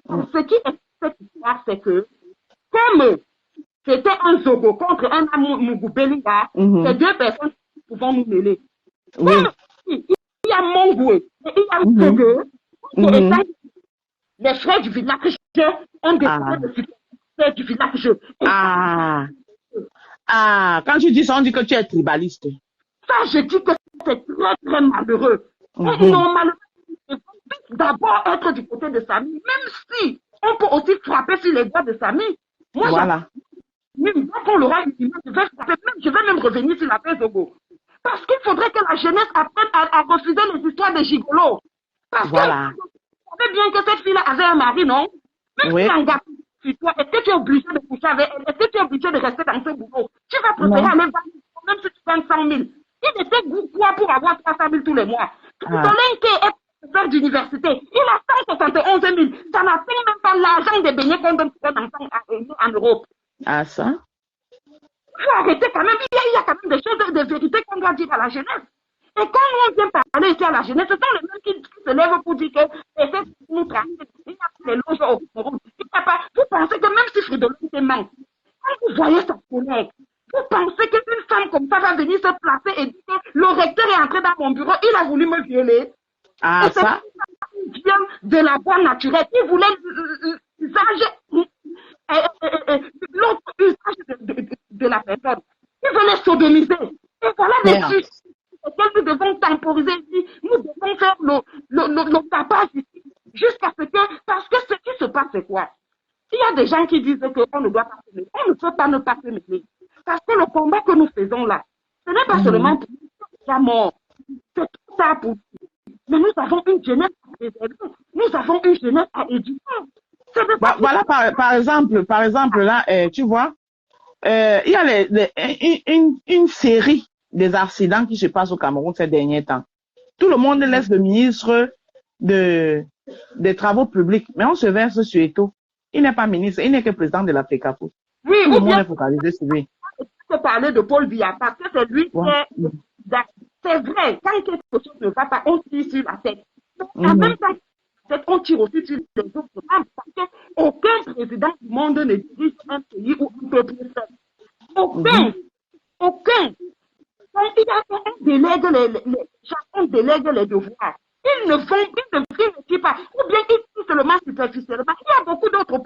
Ce qui est cette histoire, c'est que, comme c'était un Zogo contre un Mugubelinga, ces deux personnes pouvons nous mêler. Oui. Comme il y a Mongoué et il y a Zogo, les frères du village ont décidé de supporter les frères du village. Quand tu dis ça, on dit que tu es tribaliste. Ça, je dis que c'est très, très malheureux. Et normalement, il faut d'abord être du côté de Samy, même si on peut aussi frapper sur les doigts de Samy. Moi, voilà. Quand on l'aura éliminé, je vais même revenir sur la paix Zogo. Parce qu'il faudrait que la jeunesse apprenne à refuser les histoires de gigolos. Parce que vous savez bien que cette fille-là avait un mari, non? Même si un gars sur toi, est-ce que tu es obligé de coucher avec elle? Est-ce que tu es obligé de rester dans ce boulot? Tu vas préférer aller vendre, même si tu gagnes 100 000. Il était quoi pour avoir 300 000 tous les mois? Solenke est professeur d'université. Il a 171 000. Ça n'atteint même pas l'argent des beignets qu'on donne pour un enfant en Europe. Ah, ça? Il faut arrêter quand même. Il y a quand même des choses, des vérités qu'on doit dire à la jeunesse. Et quand on vient parler ici à la jeunesse, ce sont les mêmes qui se lèvent pour dire que c'est nous traiter. Il y a des loges au Cameroun. Vous pensez que même si Fridolin te manque, quand vous voyez sa collègue, vous pensez qu'une femme comme ça va venir se placer et dire que le recteur est entré dans mon bureau, il a voulu me violer. Ah, et ça vient de la voie naturelle. Il voulait l'autre usage de la personne. Il voulait sodomiser. Et voilà les sujets auxquels nous devons temporiser ici. Nous devons faire nos tapages ici. Jusqu'à ce que, parce que ce qui se passe, c'est quoi? Il y a des gens qui disent qu'on ne doit pas se mêler. On ne peut pas ne pas se mêler. Parce que le combat que nous faisons là, ce n'est pas seulement pour la mort. C'est tout ça pour nous. Mais nous avons une jeunesse à préserver. Nous avons une jeunesse à éduquer. Voilà, par exemple, là, tu vois, il y a une série des accidents qui se passent au Cameroun ces derniers temps. Tout le monde laisse le ministre des Travaux publics, mais on se verse sur Eto'o. Il n'est pas ministre, il n'est que président de la FECAFO. Oui, tout le monde est focalisé sur lui. Je peux parler de Paul Biya parce que c'est lui qui est. C'est vrai, quand quelque chose ne va pas, on tire sur la tête. En même temps, on tire aussi sur les autres membres parce qu'aucun président du monde ne dirige un pays ou un peuple seul. Aucun. On délègue les devoirs. Ils ne tirent pas. Ou bien ils tirent seulement superficiellement. Il y a beaucoup d'autres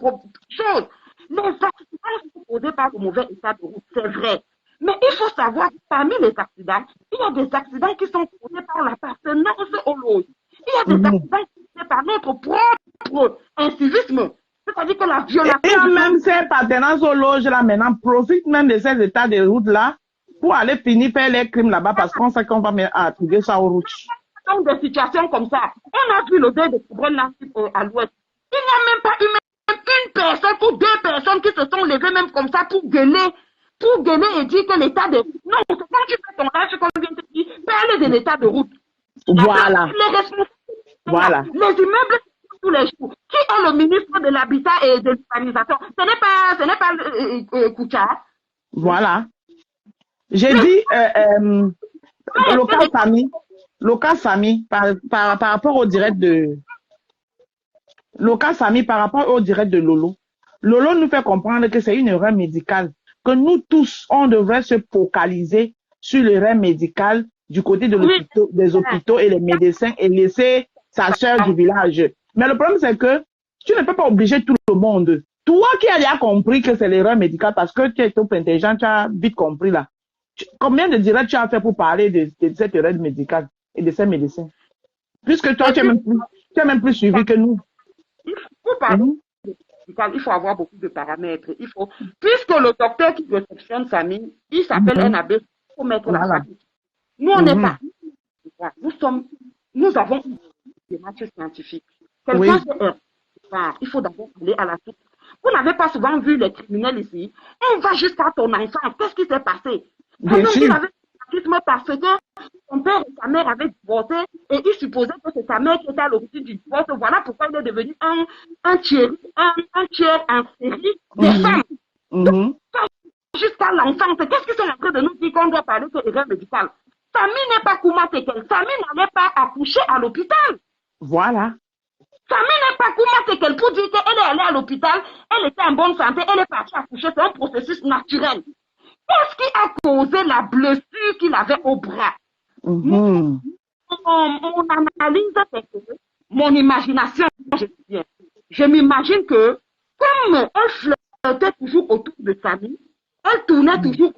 choses. Les accidents sont causés par le mauvais état de route, c'est vrai. Mais il faut savoir que parmi les accidents, il y a des accidents qui sont causés par l'appartenance aux loges. Il y a des accidents qui sont causés par notre propre incivisme. C'est-à-dire que la violation... Et même ces appartenances aux loges-là, maintenant, profitent même de ces états de route-là pour aller finir faire les crimes là-bas parce qu'on sait qu'on va attribuer ça aux routes. Dans des situations comme ça, on a vu le deuil de Cobren à l'ouest. Il n'y a même pas eu une personne ou deux personnes qui se sont levées même comme ça pour gueuler et dire que l'état de... Non, c'est quand tu fais ton âge, comme vient de dire, parle de l'état de route. Voilà. Les responsables, voilà. Les immeubles tous les jours. Qui est le ministre de l'Habitat et de l'Urbanisation? Ce n'est pas Koucha. Voilà. J'ai dit, le cas Samy, par rapport au direct de... Le cas Samy, par rapport au direct de Lolo. Lolo nous fait comprendre que c'est une erreur médicale. Que nous tous, on devrait se focaliser sur l'erreur médicale du côté de des hôpitaux et les médecins et laisser sa sœur du village. Mais le problème, c'est que tu ne peux pas obliger tout le monde. Toi qui as déjà compris que c'est l'erreur médicale parce que tu es trop intelligent, tu as vite compris là. Combien de directs tu as fait pour parler de cette erreur médicale et de ces médecins? Puisque toi, tu es même plus suivi que nous. Il faut parler il faut avoir beaucoup de paramètres. Puisque le docteur qui réceptionne Samy, il s'appelle un abbé, il faut mettre la pratique. Nous, on n'est pas. Nous avons une démarche scientifique. Il faut d'abord aller à la source. Vous n'avez pas souvent vu les criminels ici. On va jusqu'à ton enfant. Qu'est-ce qui s'est passé? Il avait parce que son père et sa mère avaient divorcé et il supposait que c'est sa mère qui était à l'origine du divorce. Voilà pourquoi il est devenu un tiers en série des femmes. Jusqu'à l'enfance. Qu'est-ce qu'ils sont en train de nous dire qu'on doit parler de l'erreur médicale? Samy n'est pas Kouma Tekel. Samy n'allait pas accoucher à l'hôpital. Voilà. Samy n'est pas Kouma Tekel pour dire qu'elle est allée à l'hôpital, elle était en bonne santé, elle est partie accoucher. C'est un processus naturel. Qu'est-ce qui a causé la blessure qu'il avait au bras? Mon analyse, c'est que mon imagination, je m'imagine que comme elle flirtait toujours autour de Samy, elle tournait toujours.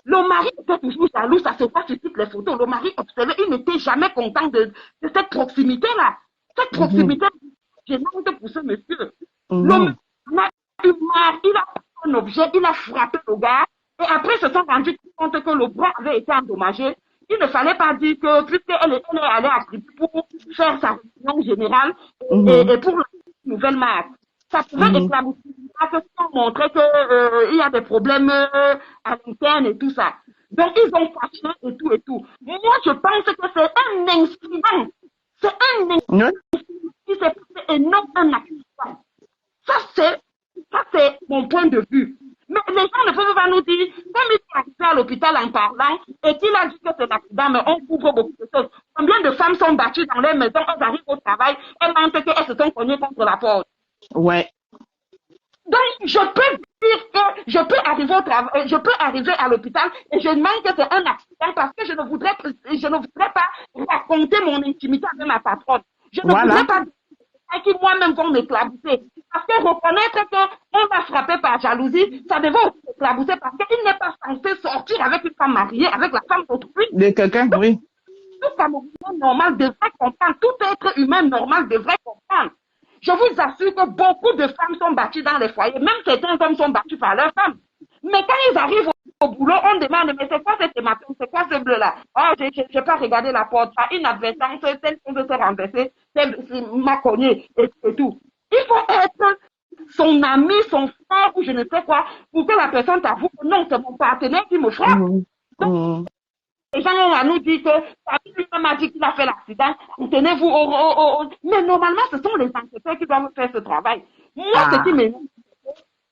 Le mari était toujours jaloux, ça se voit sur toutes les photos. Le mari observait, il n'était jamais content de cette proximité-là. Cette proximité gênante pour ce monsieur. Le mari a eu marre, il a pris un objet, il a frappé le gars, et après ils se sont rendus compte que le bras avait été endommagé. Il ne fallait pas dire que, puisqu'elle est allée à Tribu pour faire sa réunion générale et pour la nouvelle marque, ça pouvait éclabousser la question, montrer qu'il y a des problèmes à l'interne et tout ça. Donc, ils ont fâché et tout et tout. Moi, je pense que c'est un incident. C'est un incident qui s'est passé et non un accident. Ça, c'est mon point de vue. Mais les gens ne peuvent pas nous dire, comme il est arrivé à l'hôpital en parlant, et qu'il a dit que c'est l'accident, mais on couvre beaucoup de choses. Combien de femmes sont battues dans leur maison, elles arrivent au travail, elles mentent qu'elles se sont cognées contre la porte. Ouais. Donc, je peux dire que je peux arriver au travail, je peux arriver à l'hôpital et je demande que c'est un accident parce que je ne voudrais pas raconter mon intimité avec ma patronne. Je ne voudrais pas qui moi-même vont m'éclabousser. Parce que reconnaître qu'on va frapper par jalousie, ça devait aussi m'éclabousser parce qu'il n'est pas censé sortir avec une femme mariée, avec la femme d'autrui. De quelqu'un, oui. Tout Camerounais normal devrait comprendre, tout être humain normal devrait comprendre. Je vous assure que beaucoup de femmes sont battues dans les foyers, même certains hommes sont battus par leurs femmes. Mais quand ils arrivent au boulot, on demande, mais c'est quoi cet hématome, c'est quoi ce bleu-là? Oh, j'ai pas regardé la porte, par inadvertance, telle chose s'est renversée, m'a cogné, et tout. Il faut être son ami, son frère, ou je ne sais quoi, pour que la personne t'avoue que non, c'est mon partenaire qui me frappe. Donc, les gens ont à nous dire que lui-même a dit qu'il a fait l'accident, tenez-vous mais normalement, ce sont les enquêteurs qui doivent faire ce travail. Moi, ce qui m'énerve,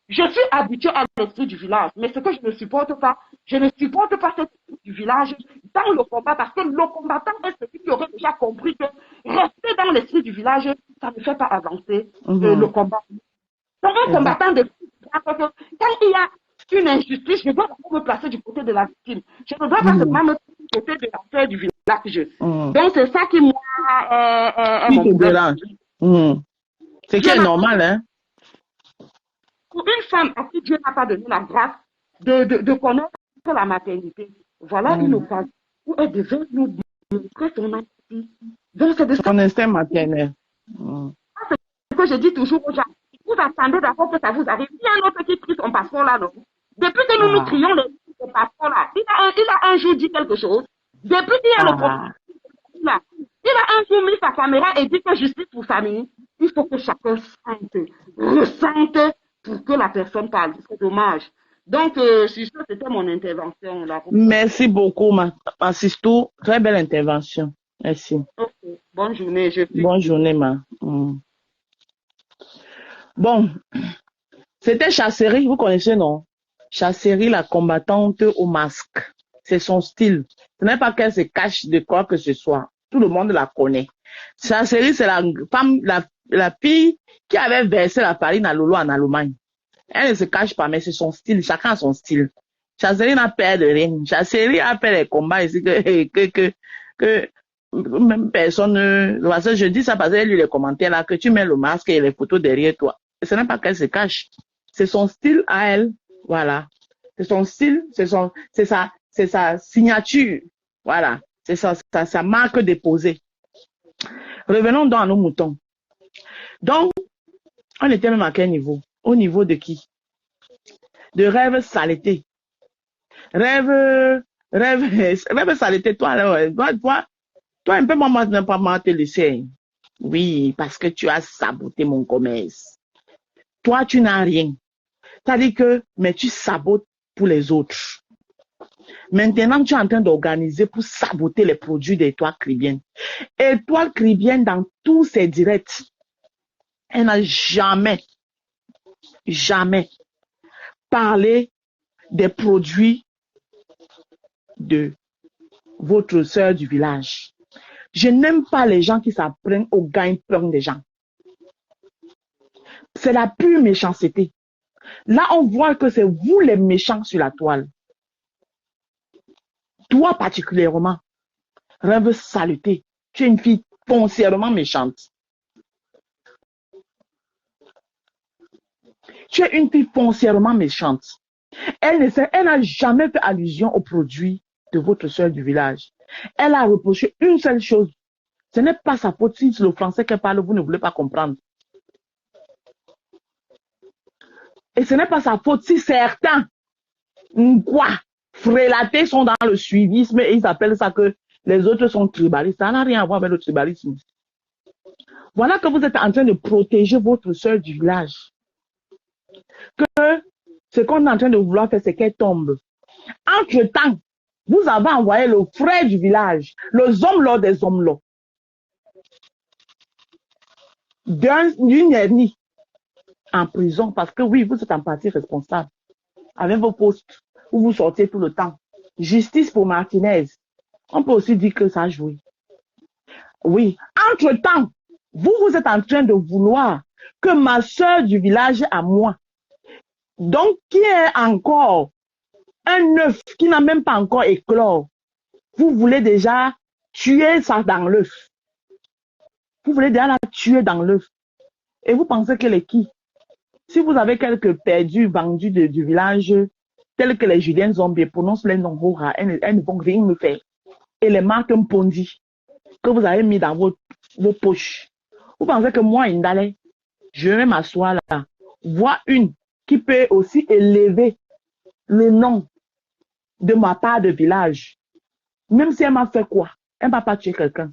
je suis habituée à l'esprit du village, mais ce que je ne supporte pas cet esprit du village dans le combat, parce que le combattant est celui qui aurait déjà compris que rester dans l'esprit du village, ça ne fait pas avancer le combat. Donc, un combattant de quand il y a une injustice, je dois me placer du côté de la victime. Je ne dois pas seulement me placer du côté de l'acteur du village. Donc, c'est ça qui, moi, est mon problème. C'est qui est normal, hein? Pour une femme à qui Dieu n'a pas donné la grâce de connaître la maternité, voilà une occasion où elle devait nous montrer son amitié. Donc, c'est de son instinct maternel. C'est ce que je dis toujours aux gens. Vous attendez d'abord que ça vous arrive. Il y a un autre qui crie son passeport là, non? Depuis que nous nous crions le passeport là, il a un jour dit quelque chose. Depuis qu'il y a le problème là, il a un jour mis sa caméra et dit que justice pour famille. Il faut que chacun ressente pour que la personne parle. C'est dommage. Donc, c'était mon intervention là. Merci beaucoup, ma Sistou. Très belle intervention. Merci. Okay. Bonne journée. Bonne journée, ma. Bon, c'était Chasserie, vous connaissez, non? Chasserie, la combattante au masque. C'est son style. Ce n'est pas qu'elle se cache de quoi que ce soit. Tout le monde la connaît. Chasserie, c'est la femme, la fille qui avait versé la farine à Lolo en Allemagne. Elle ne se cache pas, mais c'est son style. Chacun a son style. Chasserie n'a peur de rien. Chasserie a fait les combats ici que même personne, parce que je dis ça parce qu'elle lit les commentaires là, que tu mets le masque et les photos derrière toi. Ce n'est pas qu'elle se cache. C'est son style à elle. Voilà. C'est son style, c'est sa signature. Voilà. C'est sa marque déposée. Revenons donc à nos moutons. Donc, on était même à quel niveau? Au niveau de qui? De rêve saleté. Rêve saleté, toi, un peu, maman, ne pas te laisser. Oui, parce que tu as saboté mon commerce. Toi, tu n'as rien. C'est-à-dire que, mais tu sabotes pour les autres. Maintenant, tu es en train d'organiser pour saboter les produits d'Étoile Caribbean. Étoile Caribbean, dans tous ses directs, elle n'a jamais parlé des produits de votre sœur du village. Je n'aime pas les gens qui s'apprennent au gagne-pain des gens. C'est la pure méchanceté. Là, on voit que c'est vous les méchants sur la toile. Toi particulièrement, rêve saluté. Tu es une fille foncièrement méchante. Tu es une fille foncièrement méchante. Elle n'a jamais fait allusion aux produits de votre soeur du village. Elle a reproché une seule chose. Ce n'est pas sa faute si le français qu'elle parle, vous ne voulez pas comprendre. Et ce n'est pas sa faute si certains, frélatés sont dans le suivisme et ils appellent ça que les autres sont tribalistes. Ça n'a rien à voir avec le tribalisme. Voilà que vous êtes en train de protéger votre soeur du village. Que ce qu'on est en train de vouloir faire, c'est qu'elle tombe. Entre-temps, vous avez envoyé le frère du village, le zomblo des zomblos, d'une hernie en prison parce que oui, vous êtes en partie responsable avec vos postes où vous sortez tout le temps. Justice pour Martinez. On peut aussi dire que ça a joué. Oui. Entre-temps, vous êtes en train de vouloir que ma soeur du village à moi, donc qui est encore un œuf qui n'a même pas encore éclore, vous voulez déjà tuer ça dans l'œuf. Vous voulez déjà la tuer dans l'œuf. Et vous pensez qu'elle est qui? Si vous avez quelques perdus, vendus du village, tels que les Juliennes Zombies, prononcent les noms, elles ne vont rien me faire. Et les marques Mpondi que vous avez mis dans vos poches. Vous pensez que moi, Indale, je vais m'asseoir là, voir une qui peut aussi élever le nom de ma part de village. Même si elle m'a fait quoi? Elle ne m'a pas tué quelqu'un.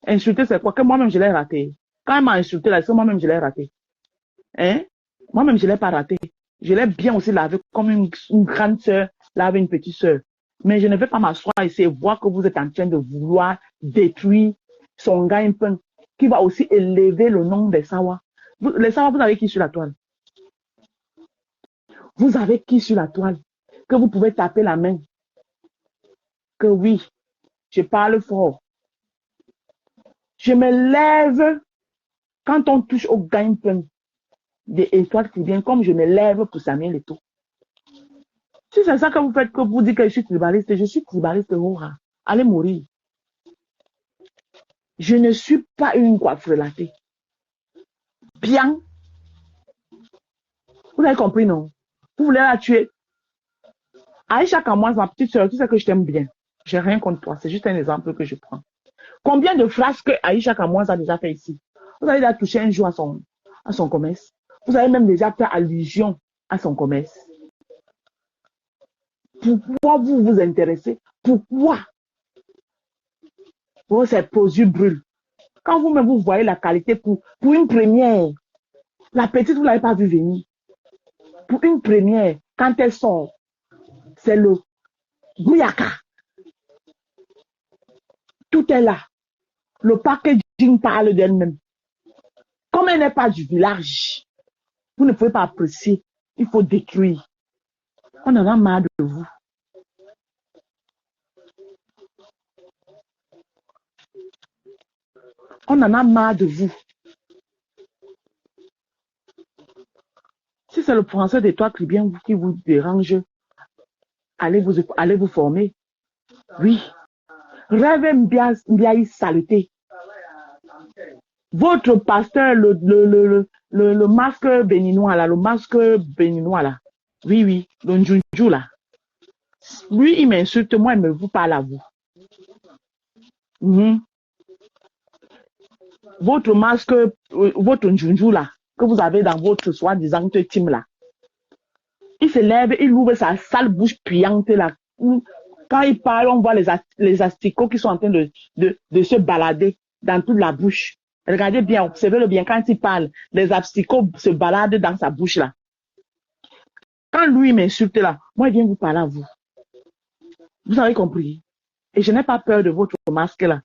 Insulter, c'est quoi? Que moi-même, je l'ai raté. Quand elle m'a insulté, là, c'est moi-même, je l'ai raté. Hein? Moi-même, je ne l'ai pas raté. Je l'ai bien aussi lavé comme une grande sœur lave une petite sœur. Mais je ne vais pas m'asseoir ici et voir que vous êtes en train de vouloir détruire son gagne-pain qui va aussi élever le nom des Sawa. Les Sawa, vous avez qui sur la toile? Vous avez qui sur la toile? Que vous pouvez taper la main. Que oui, je parle fort. Je me lève quand on touche au gagne-pain des étoiles qui viennent, comme je me lève pour Samuel Eto'o. Si c'est ça que vous faites, que vous dites que je suis tribaliste, allez mourir. Je ne suis pas une coiffrelatée. Bien. Vous avez compris, non? Vous voulez la tuer. Aïcha Kamoise, ma petite soeur, tu sais que je t'aime bien. J'ai rien contre toi. C'est juste un exemple que je prends. Combien de phrases que Aïcha Kamoise a déjà fait ici? Vous avez déjà touché un jour à son commerce. Vous avez même déjà fait allusion à son commerce. Pourquoi vous vous intéressez? Pourquoi? Vos yeux brûlent. Quand vous-même vous voyez la qualité pour une première, la petite, vous ne l'avez pas vu venir. Pour une première, quand elle sort, c'est le Bouyaka. Tout est là. Le packaging parle d'elle-même. Comme elle n'est pas du village, vous ne pouvez pas apprécier. Il faut détruire. On en a marre de vous. On en a marre de vous. Si c'est le français des toits qui vous dérange, allez vous former. Oui. Rêvez bien saluté. Votre pasteur, le masque béninois là, Oui, le Njunju là. Lui, il m'insulte, moi, il me vous parle à vous. Votre masque, votre Njunju là, que vous avez dans votre soi-disant team là. Il se lève, il ouvre sa sale bouche puante là. Quand il parle, on voit les asticots qui sont en train de se balader dans toute la bouche. Regardez bien, observez-le bien, quand il parle, les asticots se baladent dans sa bouche là. Quand lui m'insulte là, moi, il vient vous parler à vous. Vous avez compris? Et je n'ai pas peur de votre masque là.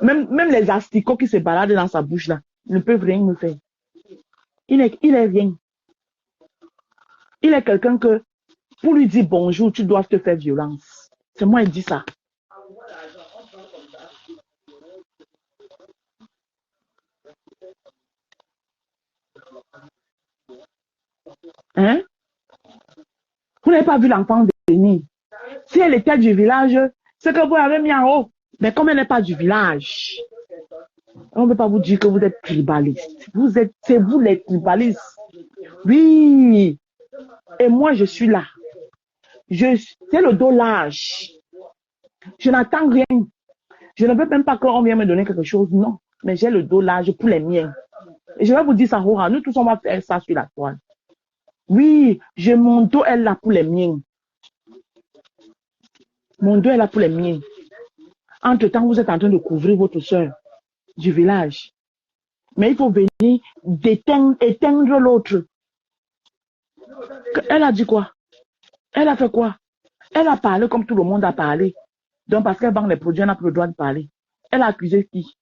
Même les asticots qui se baladent dans sa bouche là, ne peuvent rien me faire. Il est rien. Il est quelqu'un que, pour lui dire bonjour, tu dois te faire violence. C'est moi qui dis ça. Vous n'avez pas vu l'enfant venir. Si elle était du village, c'est que vous l'avez mis en haut. Mais comme elle n'est pas du village, on ne peut pas vous dire que vous êtes tribaliste. C'est vous les tribalistes. Oui. Et moi, je suis là. C'est le dos large. Je n'attends rien. Je ne veux même pas qu'on vienne me donner quelque chose. Non. Mais j'ai le dos large pour les miens. Et je vais vous dire ça, Hora. Nous tous, on va faire ça sur la toile. Oui, mon dos est là pour les miens. Mon dos est là pour les miens. Entre-temps, vous êtes en train de couvrir votre soeur du village. Mais il faut venir éteindre l'autre. Elle a dit quoi? Elle a fait quoi? Elle a parlé comme tout le monde a parlé. Donc, parce qu'elle vend les produits, elle n'a plus le droit de parler. Elle a accusé qui?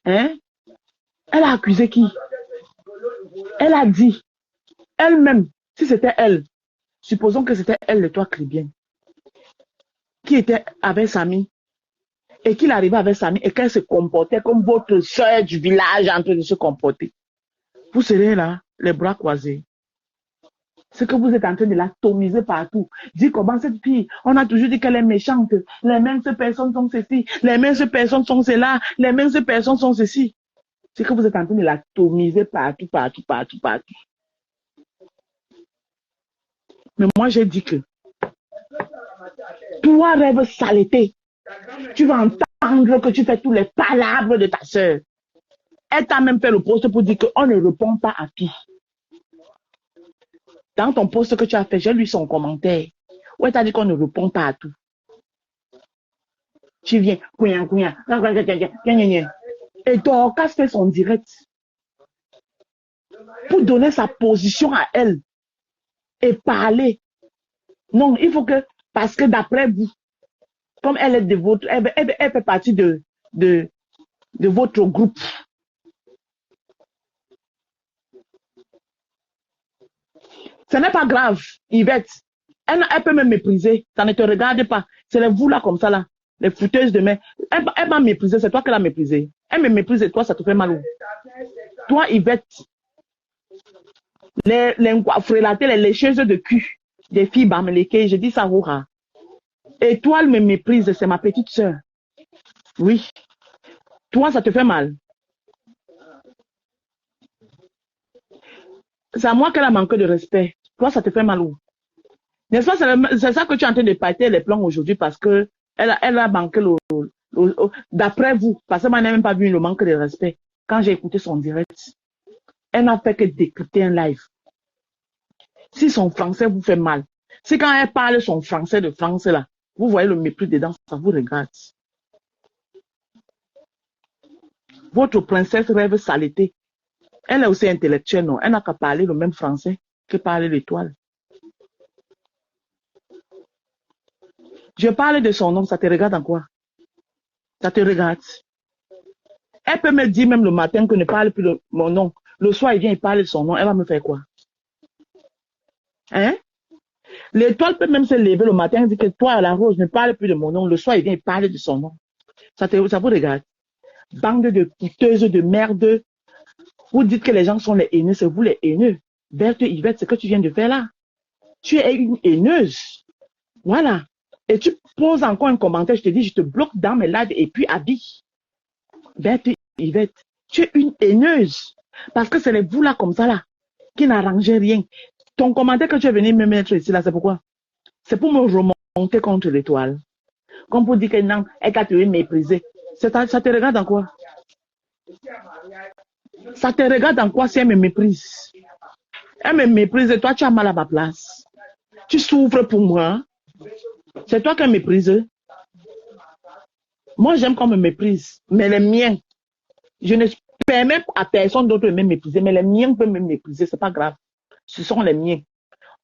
Hein? Elle a accusé qui? Elle a dit, elle-même, si c'était elle, supposons que c'était elle, le toit bien, qui était avec Samy, et qu'il arrivait avec Samy, et qu'elle se comportait comme votre soeur du village en train de se comporter. Vous serez là, les bras croisés. C'est que vous êtes en train de l'atomiser partout. Dis comment cette fille, on a toujours dit qu'elle est méchante. Les mêmes personnes sont ceci, les mêmes personnes sont cela, les mêmes personnes sont ceci. C'est que vous êtes en train de l'atomiser partout, partout, partout, partout. Mais moi, j'ai dit que toi, rêve saleté, tu vas entendre que tu fais tous les palabres de ta soeur. Elle t'a même fait le poste pour dire qu'on ne répond pas à tout. Dans ton poste que tu as fait, j'ai lu son commentaire. Où elle t'a dit qu'on ne répond pas à tout. Tu viens, et Dorcas fait son direct pour donner sa position à elle et parler. Non, il faut que, parce que d'après vous, comme elle est de votre, elle fait partie de votre groupe. Ce n'est pas grave, Yvette. Elle peut me mépriser. Ça ne te regarde pas. C'est vous là comme ça là. Les fouteuses de main. Elle m'a méprisé. C'est toi qui l'as méprisé. Elle me méprise et toi, ça te fait mal. Toi, Yvette, les frélatés, les lécheuses de cul, des filles bamléquées, je dis ça, Hora. Et toi, elle me méprise, c'est ma petite soeur. Oui. Toi, ça te fait mal. C'est à moi qu'elle a manqué de respect. Toi, ça te fait mal où? N'est-ce pas, c'est ça que tu es en train de pâter les plans aujourd'hui parce que elle a manqué d'après vous, parce que moi, je n'ai même pas vu le manque de respect. Quand j'ai écouté son direct, elle n'a fait que décrypter un live. Si son français vous fait mal, si quand elle parle son français de France là, vous voyez le mépris dedans, ça vous regarde. Votre princesse rêve saleté. Elle est aussi intellectuelle, non? Elle n'a qu'à parler le même français que parler l'étoile. Je parle de son nom, ça te regarde en quoi? Ça te regarde. Elle peut me dire même le matin que ne parle plus de mon nom. Le soir, il vient, il parle de son nom. Elle va me faire quoi? Hein? L'étoile peut même se lever le matin et dire que toi, la rose, ne parle plus de mon nom. Le soir, il vient, il parle de son nom. Ça vous regarde. Bande de coûteuses de merde. Vous dites que les gens sont les haineux, c'est vous les haineux. Berthe Yvette, c'est ce que tu viens de faire là. Tu es une haineuse. Voilà. Et tu poses encore un commentaire, je te dis, je te bloque dans mes lives et puis habille. Berthe Yvette, tu es une haineuse. Parce que c'est vous là comme ça là, qui n'arrangez rien. Ton commentaire que tu es venu me mettre ici là, c'est pourquoi? C'est pour me remonter contre l'étoile. Comme pour dire que non, elle a te mépriser. Ça te regarde en quoi? Ça te regarde en quoi si elle me méprise? Elle me méprise et toi tu as mal à ma place. Tu souffres pour moi. C'est toi qui me méprise. Moi j'aime qu'on me méprise. Mais les miens, je ne permets à personne d'autre de me mépriser. Mais les miens peuvent me mépriser, c'est pas grave. Ce sont les miens.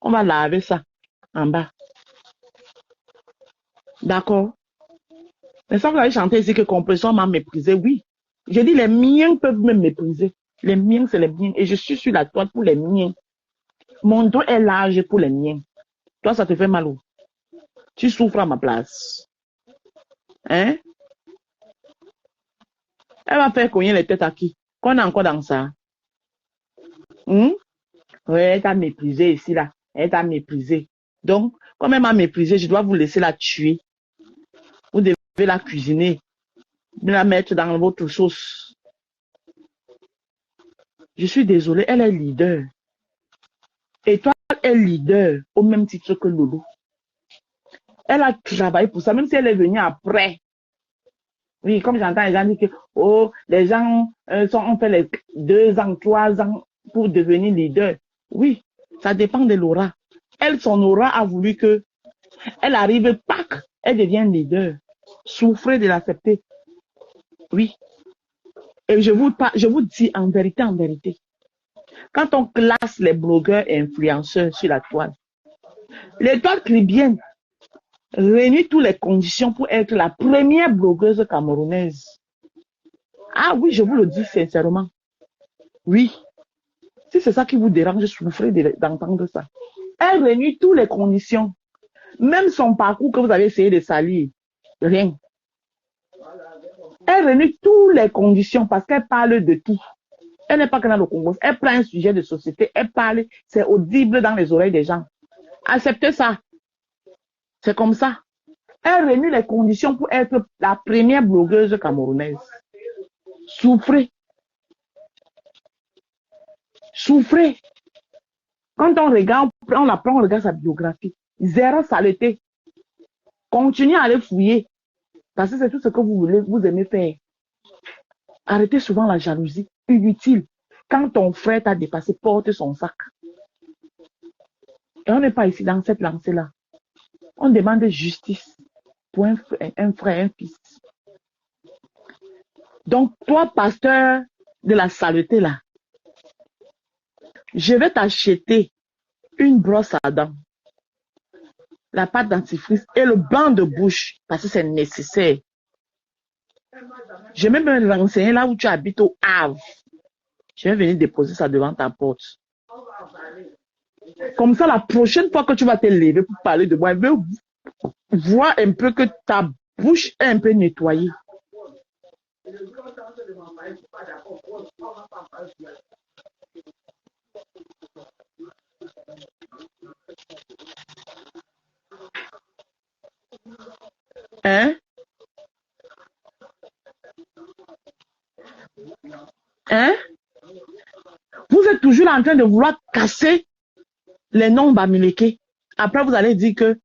On va laver ça en bas. D'accord? Mais ça, vous avez chanté ici que compression m'a méprisé. Oui. J'ai dit les miens peuvent me mépriser. Les miens, c'est les miens. Et je suis sur la toile pour les miens. Mon dos est large pour les miens. Toi, ça te fait mal où? Tu souffres à ma place. Hein? Elle va faire cogner les têtes à qui? Qu'on est encore dans ça. Oui, elle t'a méprisé ici, là. Elle t'a méprisé. Donc, comme elle m'a méprisé, je dois vous laisser la tuer. Vous devez la cuisiner, la mettre dans votre sauce. Je suis désolée, elle est leader. Et toi, elle est leader au même titre que Lolo. Elle a travaillé pour ça, même si elle est venue après. Oui, comme j'entends les gens dire que oh, les gens ont fait les 2 ans, 3 ans pour devenir leader. Oui, ça dépend de l'aura. Elle, son aura a voulu que elle arrive, pac, elle devient leader. Souffrez de l'accepter. Oui. Et je vous dis en vérité, quand on classe les blogueurs et influenceurs sur la toile, l'étoile caribéenne réunit toutes les conditions pour être la première blogueuse camerounaise. Ah oui, je vous le dis sincèrement. Oui. Si c'est ça qui vous dérange, souffrez d'entendre ça. Elle réunit toutes les conditions. Même son parcours que vous avez essayé de salir, rien. Elle réunit toutes les conditions parce qu'elle parle de tout. Elle n'est pas que dans le Congo. Elle prend un sujet de société, elle parle, c'est audible dans les oreilles des gens. Acceptez ça. C'est comme ça. Elle réunit les conditions pour être la première blogueuse camerounaise. Souffrez. Souffrez. Quand on regarde, on apprend, on regarde sa biographie. Zéro saleté. Continuez à aller fouiller. Parce que c'est tout ce que vous voulez, vous aimez faire. Arrêtez souvent la jalousie. Inutile. Quand ton frère t'a dépassé, porte son sac. Et on n'est pas ici dans cette lancée-là. On demande justice pour un frère, un fils. Donc, toi, pasteur de la saleté là, je vais t'acheter une brosse à dents, la pâte dentifrice et le banc de bouche, parce que c'est nécessaire. Je vais me renseigner là où tu habites au Havre. Je vais venir déposer ça devant ta porte. Comme ça, la prochaine fois que tu vas te lever pour parler de moi, je vais voir un peu que ta bouche est un peu nettoyée. Hein? Hein? Vous êtes toujours en train de vouloir casser les noms bamileke. Après, vous allez dire que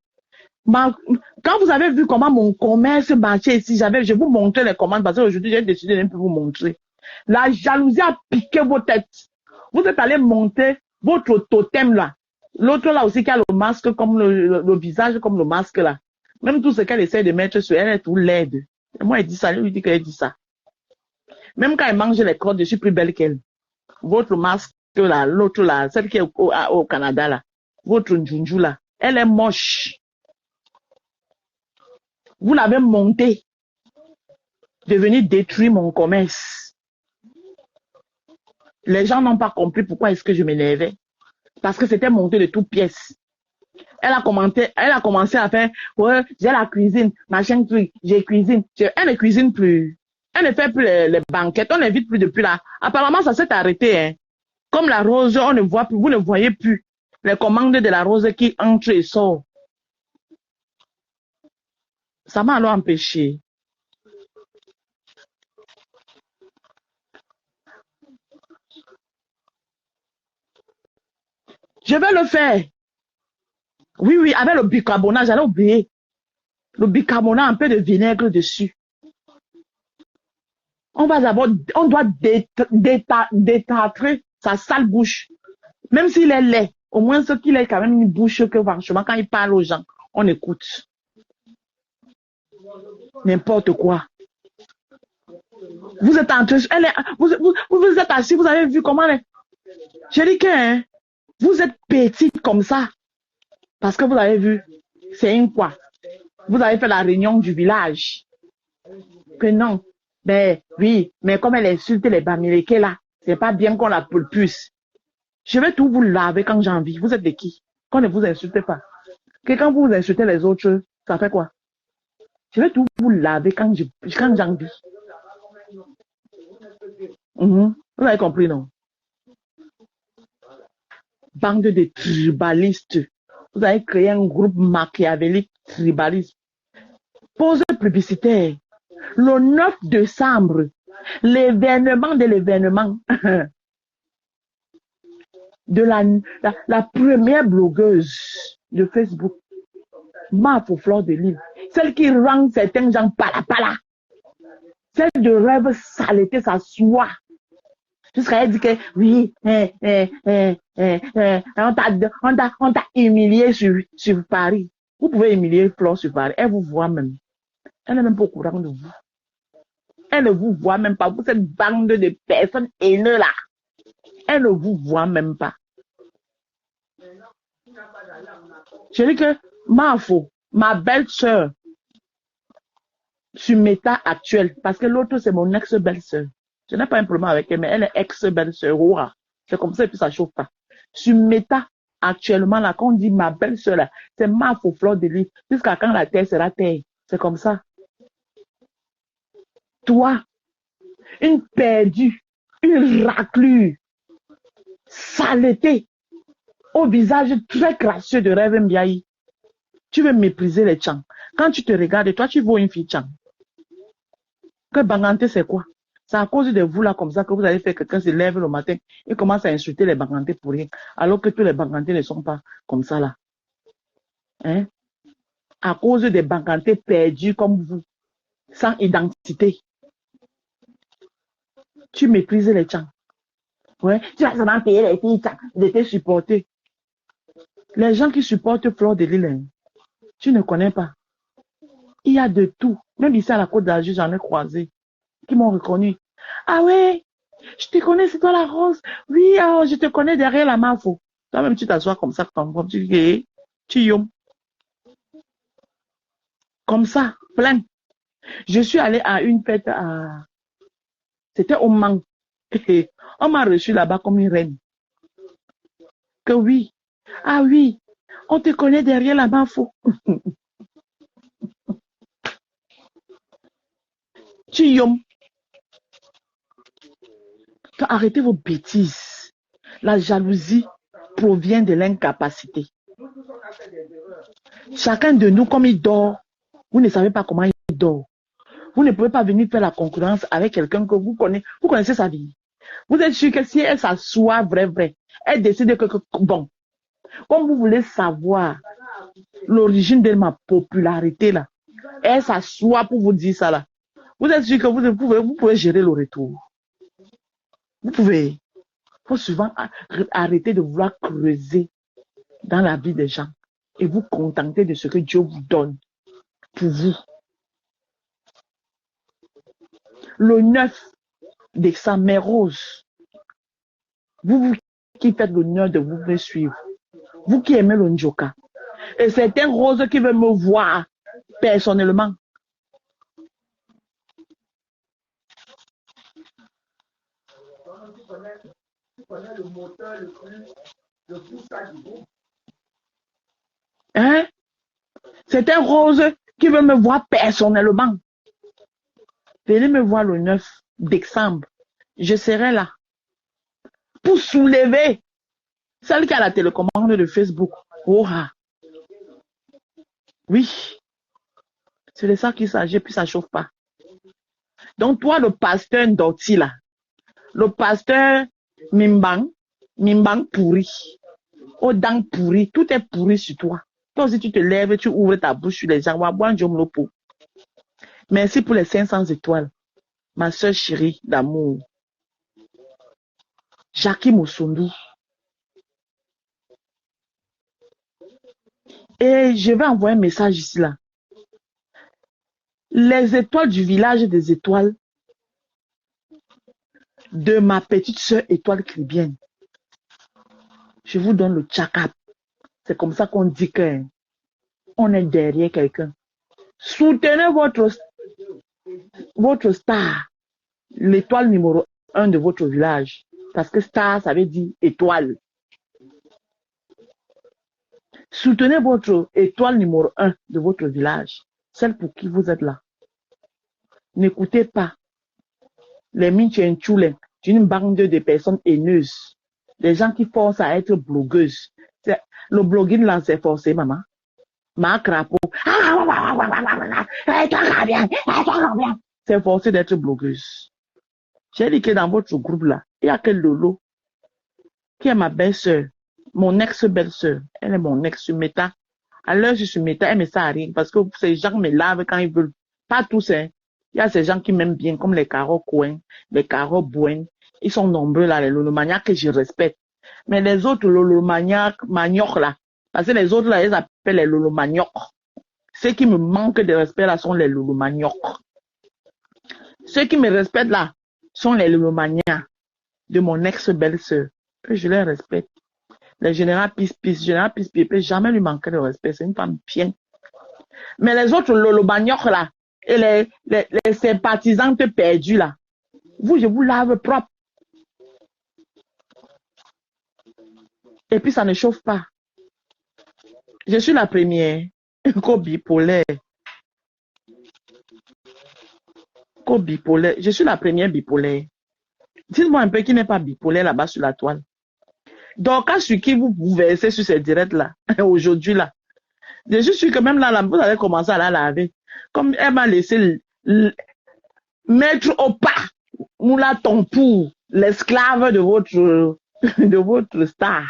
quand vous avez vu comment mon commerce marchait ici, je vous montrer les commandes parce qu'aujourd'hui, j'ai décidé de ne plus vous montrer. La jalousie a piqué vos têtes. Vous êtes allé monter votre totem là. L'autre là aussi qui a le masque comme le visage comme le masque là. Même tout ce qu'elle essaie de mettre sur elle est tout laide. Et moi, elle dit ça, elle lui dit qu'elle dit ça. Même quand elle mange les crottes, je suis plus belle qu'elle. Votre masque là, l'autre là, celle qui est au Canada là, votre Njunju là, elle est moche. Vous l'avez monté de venir détruire mon commerce. Les gens n'ont pas compris pourquoi est-ce que je m'énervais. Parce que c'était monté de toutes pièces. Elle a commencé à faire, ouais, j'ai la cuisine, machin truc, j'ai cuisine. Elle ne cuisine plus. Elle ne fait plus les banquettes, on n'invite plus depuis là. Apparemment, ça s'est arrêté, hein. Comme la rose, on ne voit plus, vous ne voyez plus les commandes de la rose qui entrent et sortent. Ça m'a alors empêché. Je vais le faire. Oui, oui, avec le bicarbonate, j'allais oublier. Le bicarbonate, un peu de vinaigre dessus. On doit détartrer sa sale bouche. Même s'il est laid, au moins ce qu'il ait quand même une bouche que franchement, quand il parle aux gens, on écoute. N'importe quoi. Vous êtes en train, vous êtes assis, vous avez vu comment elle est. Je dis que hein, vous êtes petite comme ça. Parce que vous avez vu, c'est une quoi. Vous avez fait la réunion du village. Que non. Ben oui, mais comme elle insulte les bamileke là, c'est pas bien qu'on la pulpuse. Je vais tout vous laver quand j'ai envie. Vous êtes de qui? Qu'on ne vous insulte pas. Que quand vous insultez les autres, ça fait quoi? Je vais tout vous laver quand j'ai envie. Vous avez compris, non? bande de tribalistes. Vous avez créé un groupe machiavélique tribaliste. Pause publicitaire. Le 9 décembre, l'événement de l'événement de la première blogueuse de Facebook, Mafo Fleur de Lys, celle qui rend certains gens pala. Celle de rêve saleté, sa soie. Jusqu'à elle dit que oui, on t'a humilié sur Paris. Vous pouvez humilier Fleur sur Paris. Elle vous voit même. Elle n'est même pas au courant de vous. Elle ne vous voit même pas. Vous, cette bande de personnes haineuses là. Elle ne vous voit même pas. Je dis que Mafo, ma belle-sœur, sur Meta actuelle, parce que l'autre c'est mon ex-belle-sœur. Je n'ai pas un problème avec elle, mais elle est ex-belle-sœur. C'est comme ça et puis ça chauffe pas. Sur Meta actuellement, là, quand on dit ma belle-sœur, là, c'est Mafo Fleur de Lys, jusqu'à quand la terre sera terre. C'est comme ça. Toi, une perdue, une raclure, saleté, au visage très gracieux de Rêve Mbiaye. Tu veux mépriser les Tchang. Quand tu te regardes, toi, tu vois une fille Tchang. Que Banganté, c'est quoi? C'est à cause de vous, là, comme ça, que vous allez faire quelqu'un se lève le matin et commence à insulter les Bangantés pour rien. Alors que tous les Bangantés ne sont pas comme ça, là. Hein? À cause des Bangantés perdus comme vous, sans identité. Tu méprises les Tchang. Ouais, tu vas seulement payer les filles Tchang de te supporter. Les gens qui supportent Fleur de Lys, tu ne connais pas. Il y a de tout. Même ici à la Côte d'Azur, j'en ai croisé. Qui m'ont reconnu. Ah ouais, je te connais, c'est toi la rose. Oui, oh, je te connais derrière la Mafo. Toi-même, tu t'assois comme ça, comme tu dis, tu yom. Comme ça, plein. Je suis allée à une fête à... C'était au Mans. On m'a reçu là-bas comme une reine. Que oui. Ah oui, on te connaît derrière la Mafo. Tu yom. Arrêtez vos bêtises. La jalousie provient de l'incapacité. Chacun de nous, comme il dort, vous ne savez pas comment il dort. Vous ne pouvez pas venir faire la concurrence avec quelqu'un que vous connaissez. Vous connaissez sa vie. Vous êtes sûr que si elle s'assoit vrai, elle décide que bon, comme vous voulez savoir l'origine de ma popularité là, elle s'assoit pour vous dire ça là. Vous êtes sûr que vous pouvez gérer le retour. Vous pouvez. Il faut souvent arrêter de vouloir creuser dans la vie des gens et vous contenter de ce que Dieu vous donne pour vous. Le 9 décembre, Mère Rose, vous qui faites l'honneur de vous me suivre, vous qui aimez le Njoka, et certains Roses qui veulent me voir personnellement. Hein? Certains Roses qui veulent me voir personnellement. Venez me voir le 9 décembre. Je serai là pour soulever celle qui a la télécommande de Facebook. Oh, ah. Oui, c'est de ça qu'il s'agit, puis ça chauffe pas. Donc toi, le pasteur Ndoti là, le pasteur Mimbang pourri, Odang pourri, tout est pourri sur toi. Toi aussi tu te lèves, tu ouvres ta bouche sur les gens. Merci pour les 500 étoiles, ma soeur chérie d'amour. Jackie Moussundou. Et je vais envoyer un message ici là. Les étoiles du village des étoiles de ma petite soeur étoile chrétienne. Je vous donne le tchakap. C'est comme ça qu'on dit qu'on est derrière quelqu'un. Soutenez votre star, l'étoile numéro 1 de votre village. Parce que star, ça veut dire étoile. Soutenez votre étoile numéro 1 de votre village. Celle pour qui vous êtes là. N'écoutez pas les Minchienchoulens d'une bande de personnes haineuses des gens qui forcent à être blogueuse. Le blogging là, c'est forcé, maman. Ma crapaud. C'est forcé d'être blogueuse. J'ai dit que dans votre groupe là, il y a que Lolo, qui est ma belle-sœur, mon ex-belle-sœur. Elle est mon ex-méta. À l'heure, je suis méta, elle me sert à rien parce que ces gens me lavent quand ils veulent. Pas tous, hein. Il y a ces gens qui m'aiment bien, comme les Caro Coin, les Caro Bouen. Ils sont nombreux là, les lolomaniacs que je respecte. Mais les autres lolomaniacs, maniocs là, parce que les autres là, ils appellent les lolomaniacs. Ceux qui me manquent de respect là sont les lolomaniacs. Ceux qui me respectent là sont les lolomaniacs de mon ex-belle-sœur. Je les respecte. Le général Pis-Pis, général Pis-Pis, ne peut jamais lui manquer de respect. C'est une femme bien. Mais les autres lolomaniacs là, et les sympathisantes perdues là, vous, je vous lave propre. Et puis ça ne chauffe pas. Je suis la première. Co-bipolaire. Co-bipolaire. Je suis la première bipolaire. Dites-moi un peu qui n'est pas bipolaire là-bas sur la toile. Donc, sur qui vous versez sur ces directs là, aujourd'hui là. Je suis sûr que même là, vous allez commencer à la laver. Comme elle m'a laissé mettre au pas, Moula Tompou, l'esclave de votre star.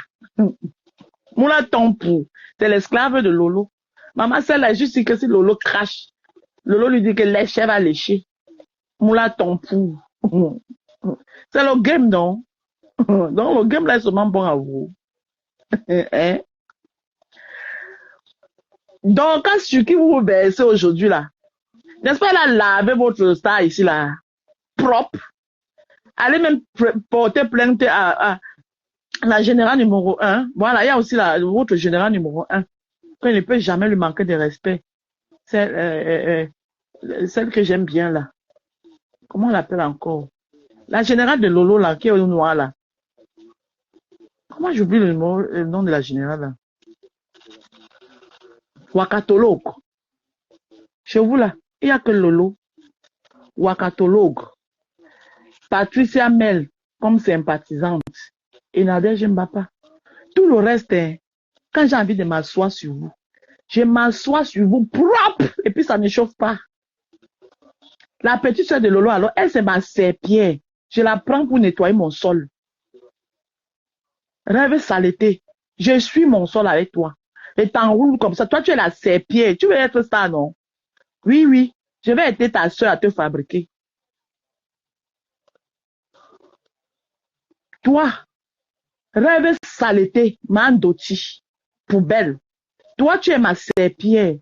Moula Tompou, c'est l'esclave de Lolo. Maman, celle-là, juste dit que si Lolo crache, Lolo lui dit que l'échelle va lécher. Moula Tompou. C'est le game, non? Donc, le game là est seulement bon à vous. Hein? Donc, quand sur qui vous vous baissez aujourd'hui là, n'est-ce pas là, laver votre star ici là, propre? Allez même porter plainte à la générale numéro 1. Voilà, il y a aussi votre générale numéro 1. Qu'il ne peut jamais lui manquer de respect. C'est celle que j'aime bien là. Comment on l'appelle encore? La générale de Lolo là, qui est au noir là. Comment j'oublie le nom de la générale là? Wakatologue. Chez vous là, il n'y a que Lolo. Wakatologue. Patricia Mel, comme sympathisante. Et Nadège Mbapa. Tout le reste, hein, quand j'ai envie de m'asseoir sur vous, je m'assois sur vous propre et puis ça ne chauffe pas. La petite soeur de Lolo, alors, elle, c'est ma serpillère. Je la prends pour nettoyer mon sol. Rêve saleté. Je suis mon sol avec toi. Et t'enroules comme ça. Toi, tu es la serpillère. Tu veux être ça, non? Oui, oui. Je vais aider ta soeur à te fabriquer. Toi, rêve saleté, mandoti, poubelle. Toi, tu es ma serpillère.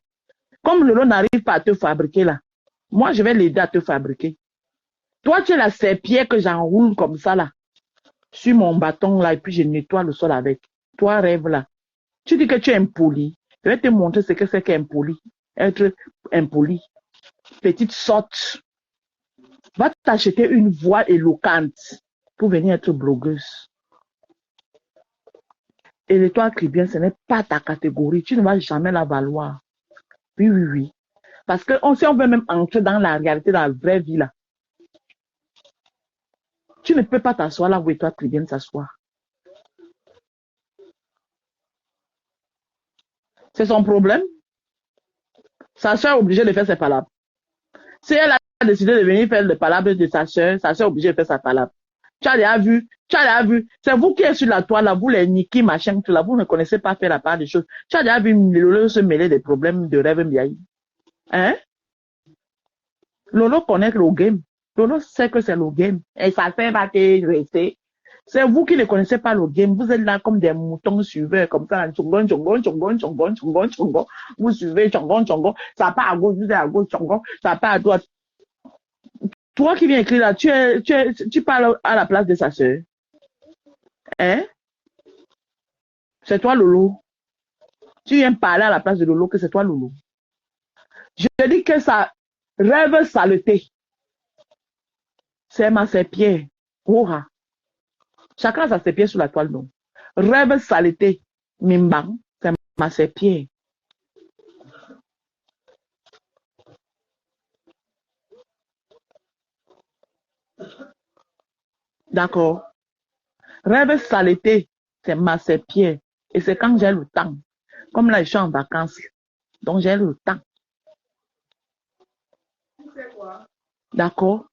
Comme Lolo n'arrive pas à te fabriquer là, moi, je vais l'aider à te fabriquer. Toi, tu es la serpillère que j'enroule comme ça là, sur mon bâton là, et puis je nettoie le sol avec. Toi, rêve là. Tu dis que tu es impoli. Je vais te montrer ce que c'est qu'impoli. Être impoli. Petite sorte. Va t'acheter une voix éloquente pour venir être blogueuse. Et l'étoile Cribien, ce n'est pas ta catégorie. Tu ne vas jamais la valoir. Oui, oui, oui. Parce que si on veut même entrer dans la réalité, dans la vraie vie là, tu ne peux pas t'asseoir là où l'étoile Cribien s'asseoir. C'est son problème. Sa soeur est obligée de faire ses palabres. Si elle a décidé de venir faire les palabres de sa soeur est obligée de faire sa palabre. Tu as déjà vu. C'est vous qui êtes sur la toile là, vous les Niki, machin, tout là, vous ne connaissez pas faire la part des choses. Tu as déjà vu Lolo se mêler des problèmes de rêve Mbiaï. Hein? Lolo connaît le game. Lolo sait que c'est le game. Et sa sœur va te rester. C'est vous qui ne connaissez pas le game. Vous êtes là comme des moutons suiveurs, comme ça. Tchongon, tchongon, tchongon, tchongon, tchongon, tchongon. Vous suivez, tchongon, tchongon. Ça part à gauche, vous êtes à gauche, tchongon. Ça part à droite. Toi qui viens écrire là, tu parles à la place de sa sœur. Hein? C'est toi, Lolo. Tu viens parler à la place de Lolo que c'est toi, Lolo. Je dis que ça rêve saleté. C'est ma serpillère. Oura. Chacun a ses pieds sur la toile, non. Rêve saleté. Mimbang. C'est ma serpillère. D'accord. Rêve saleté, c'est Pierre. Et c'est quand j'ai le temps. Comme là, je suis en vacances. Donc, j'ai le temps. D'accord?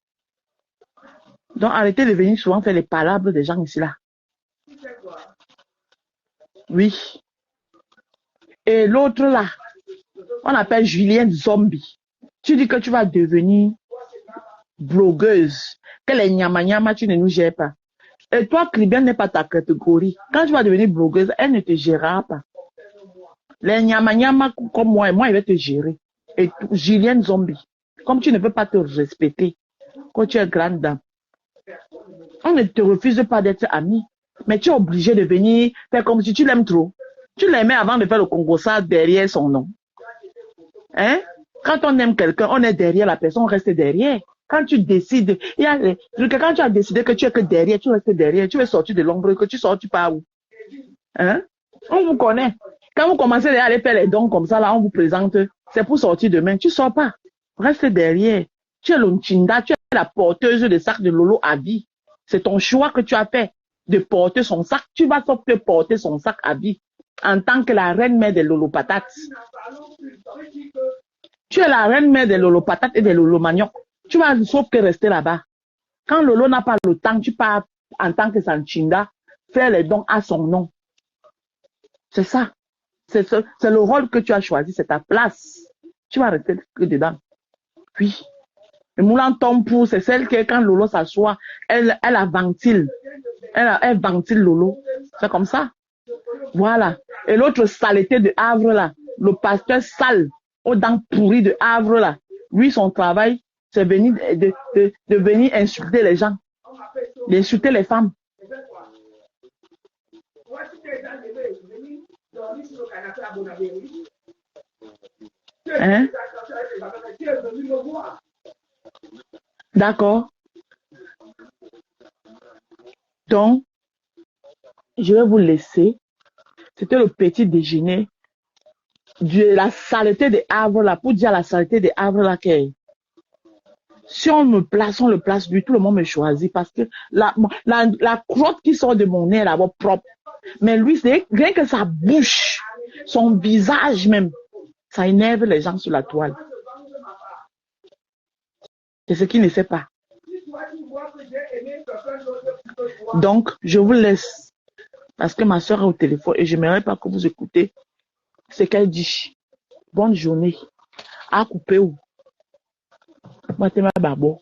Donc, arrêtez de venir souvent faire les palabres des gens ici là. Oui. Et l'autre là, on appelle Julienne Zombie. Tu dis que tu vas devenir blogueuse. Que les nyama tu ne nous gères pas. Et toi, Clibian n'est pas ta catégorie. Quand tu vas devenir blogueuse, elle ne te gérera pas. Les nyama comme moi, je vais te gérer. Et Julienne Zombie, comme tu ne peux pas te respecter, quand tu es grande dame, on ne te refuse pas d'être amie. Mais tu es obligé de venir faire comme si tu l'aimes trop. Tu l'aimais avant de faire le Congo ça derrière son nom. Hein? Quand on aime quelqu'un, on est derrière la personne, on reste derrière. Quand tu décides, quand tu as décidé que tu es que derrière, tu restes derrière, tu veux sortir de l'ombre, que tu sors, tu pars où? Hein? On vous connaît. Quand vous commencez à aller faire les dons comme ça, là, on vous présente, c'est pour sortir demain. Tu sors pas. Reste derrière. Tu es l'Onchinda, tu es la porteuse de sac de Lolo à vie. C'est ton choix que tu as fait de porter son sac. Tu vas sauf te porter son sac à vie en tant que la reine mère des Lolo patates. Tu es la reine mère des Lolo patates et des Lolo manioc. Tu vas sauf que rester là-bas. Quand Lolo n'a pas le temps, tu pars en tant que Sanchinda faire les dons à son nom. C'est ça. C'est le rôle que tu as choisi, c'est ta place. Tu vas rester dedans. Oui. Le moulin Tompou, c'est celle qui, quand Lolo s'assoit, elle a ventile. Elle ventile Lolo. C'est comme ça. Voilà. Et l'autre saleté de Havre, là, le pasteur sale, aux dents pourries de Havre, là, lui, son travail, c'est de venir insulter les gens, d'insulter les femmes. Hein? D'accord. Donc, je vais vous laisser. C'était le petit déjeuner de la saleté de Havre là, pour dire la saleté de Havre là que si on me place, on le place lui, tout le monde me choisit parce que la crotte qui sort de mon nez est d'abord propre. Mais lui, c'est rien que sa bouche, son visage même, ça énerve les gens sur la toile. C'est ce qu'il ne sait pas. Donc, je vous laisse parce que ma soeur est au téléphone et je n'aimerais pas que vous écoutez ce qu'elle dit. Bonne journée. À couper où? Moi, c'est ma babo.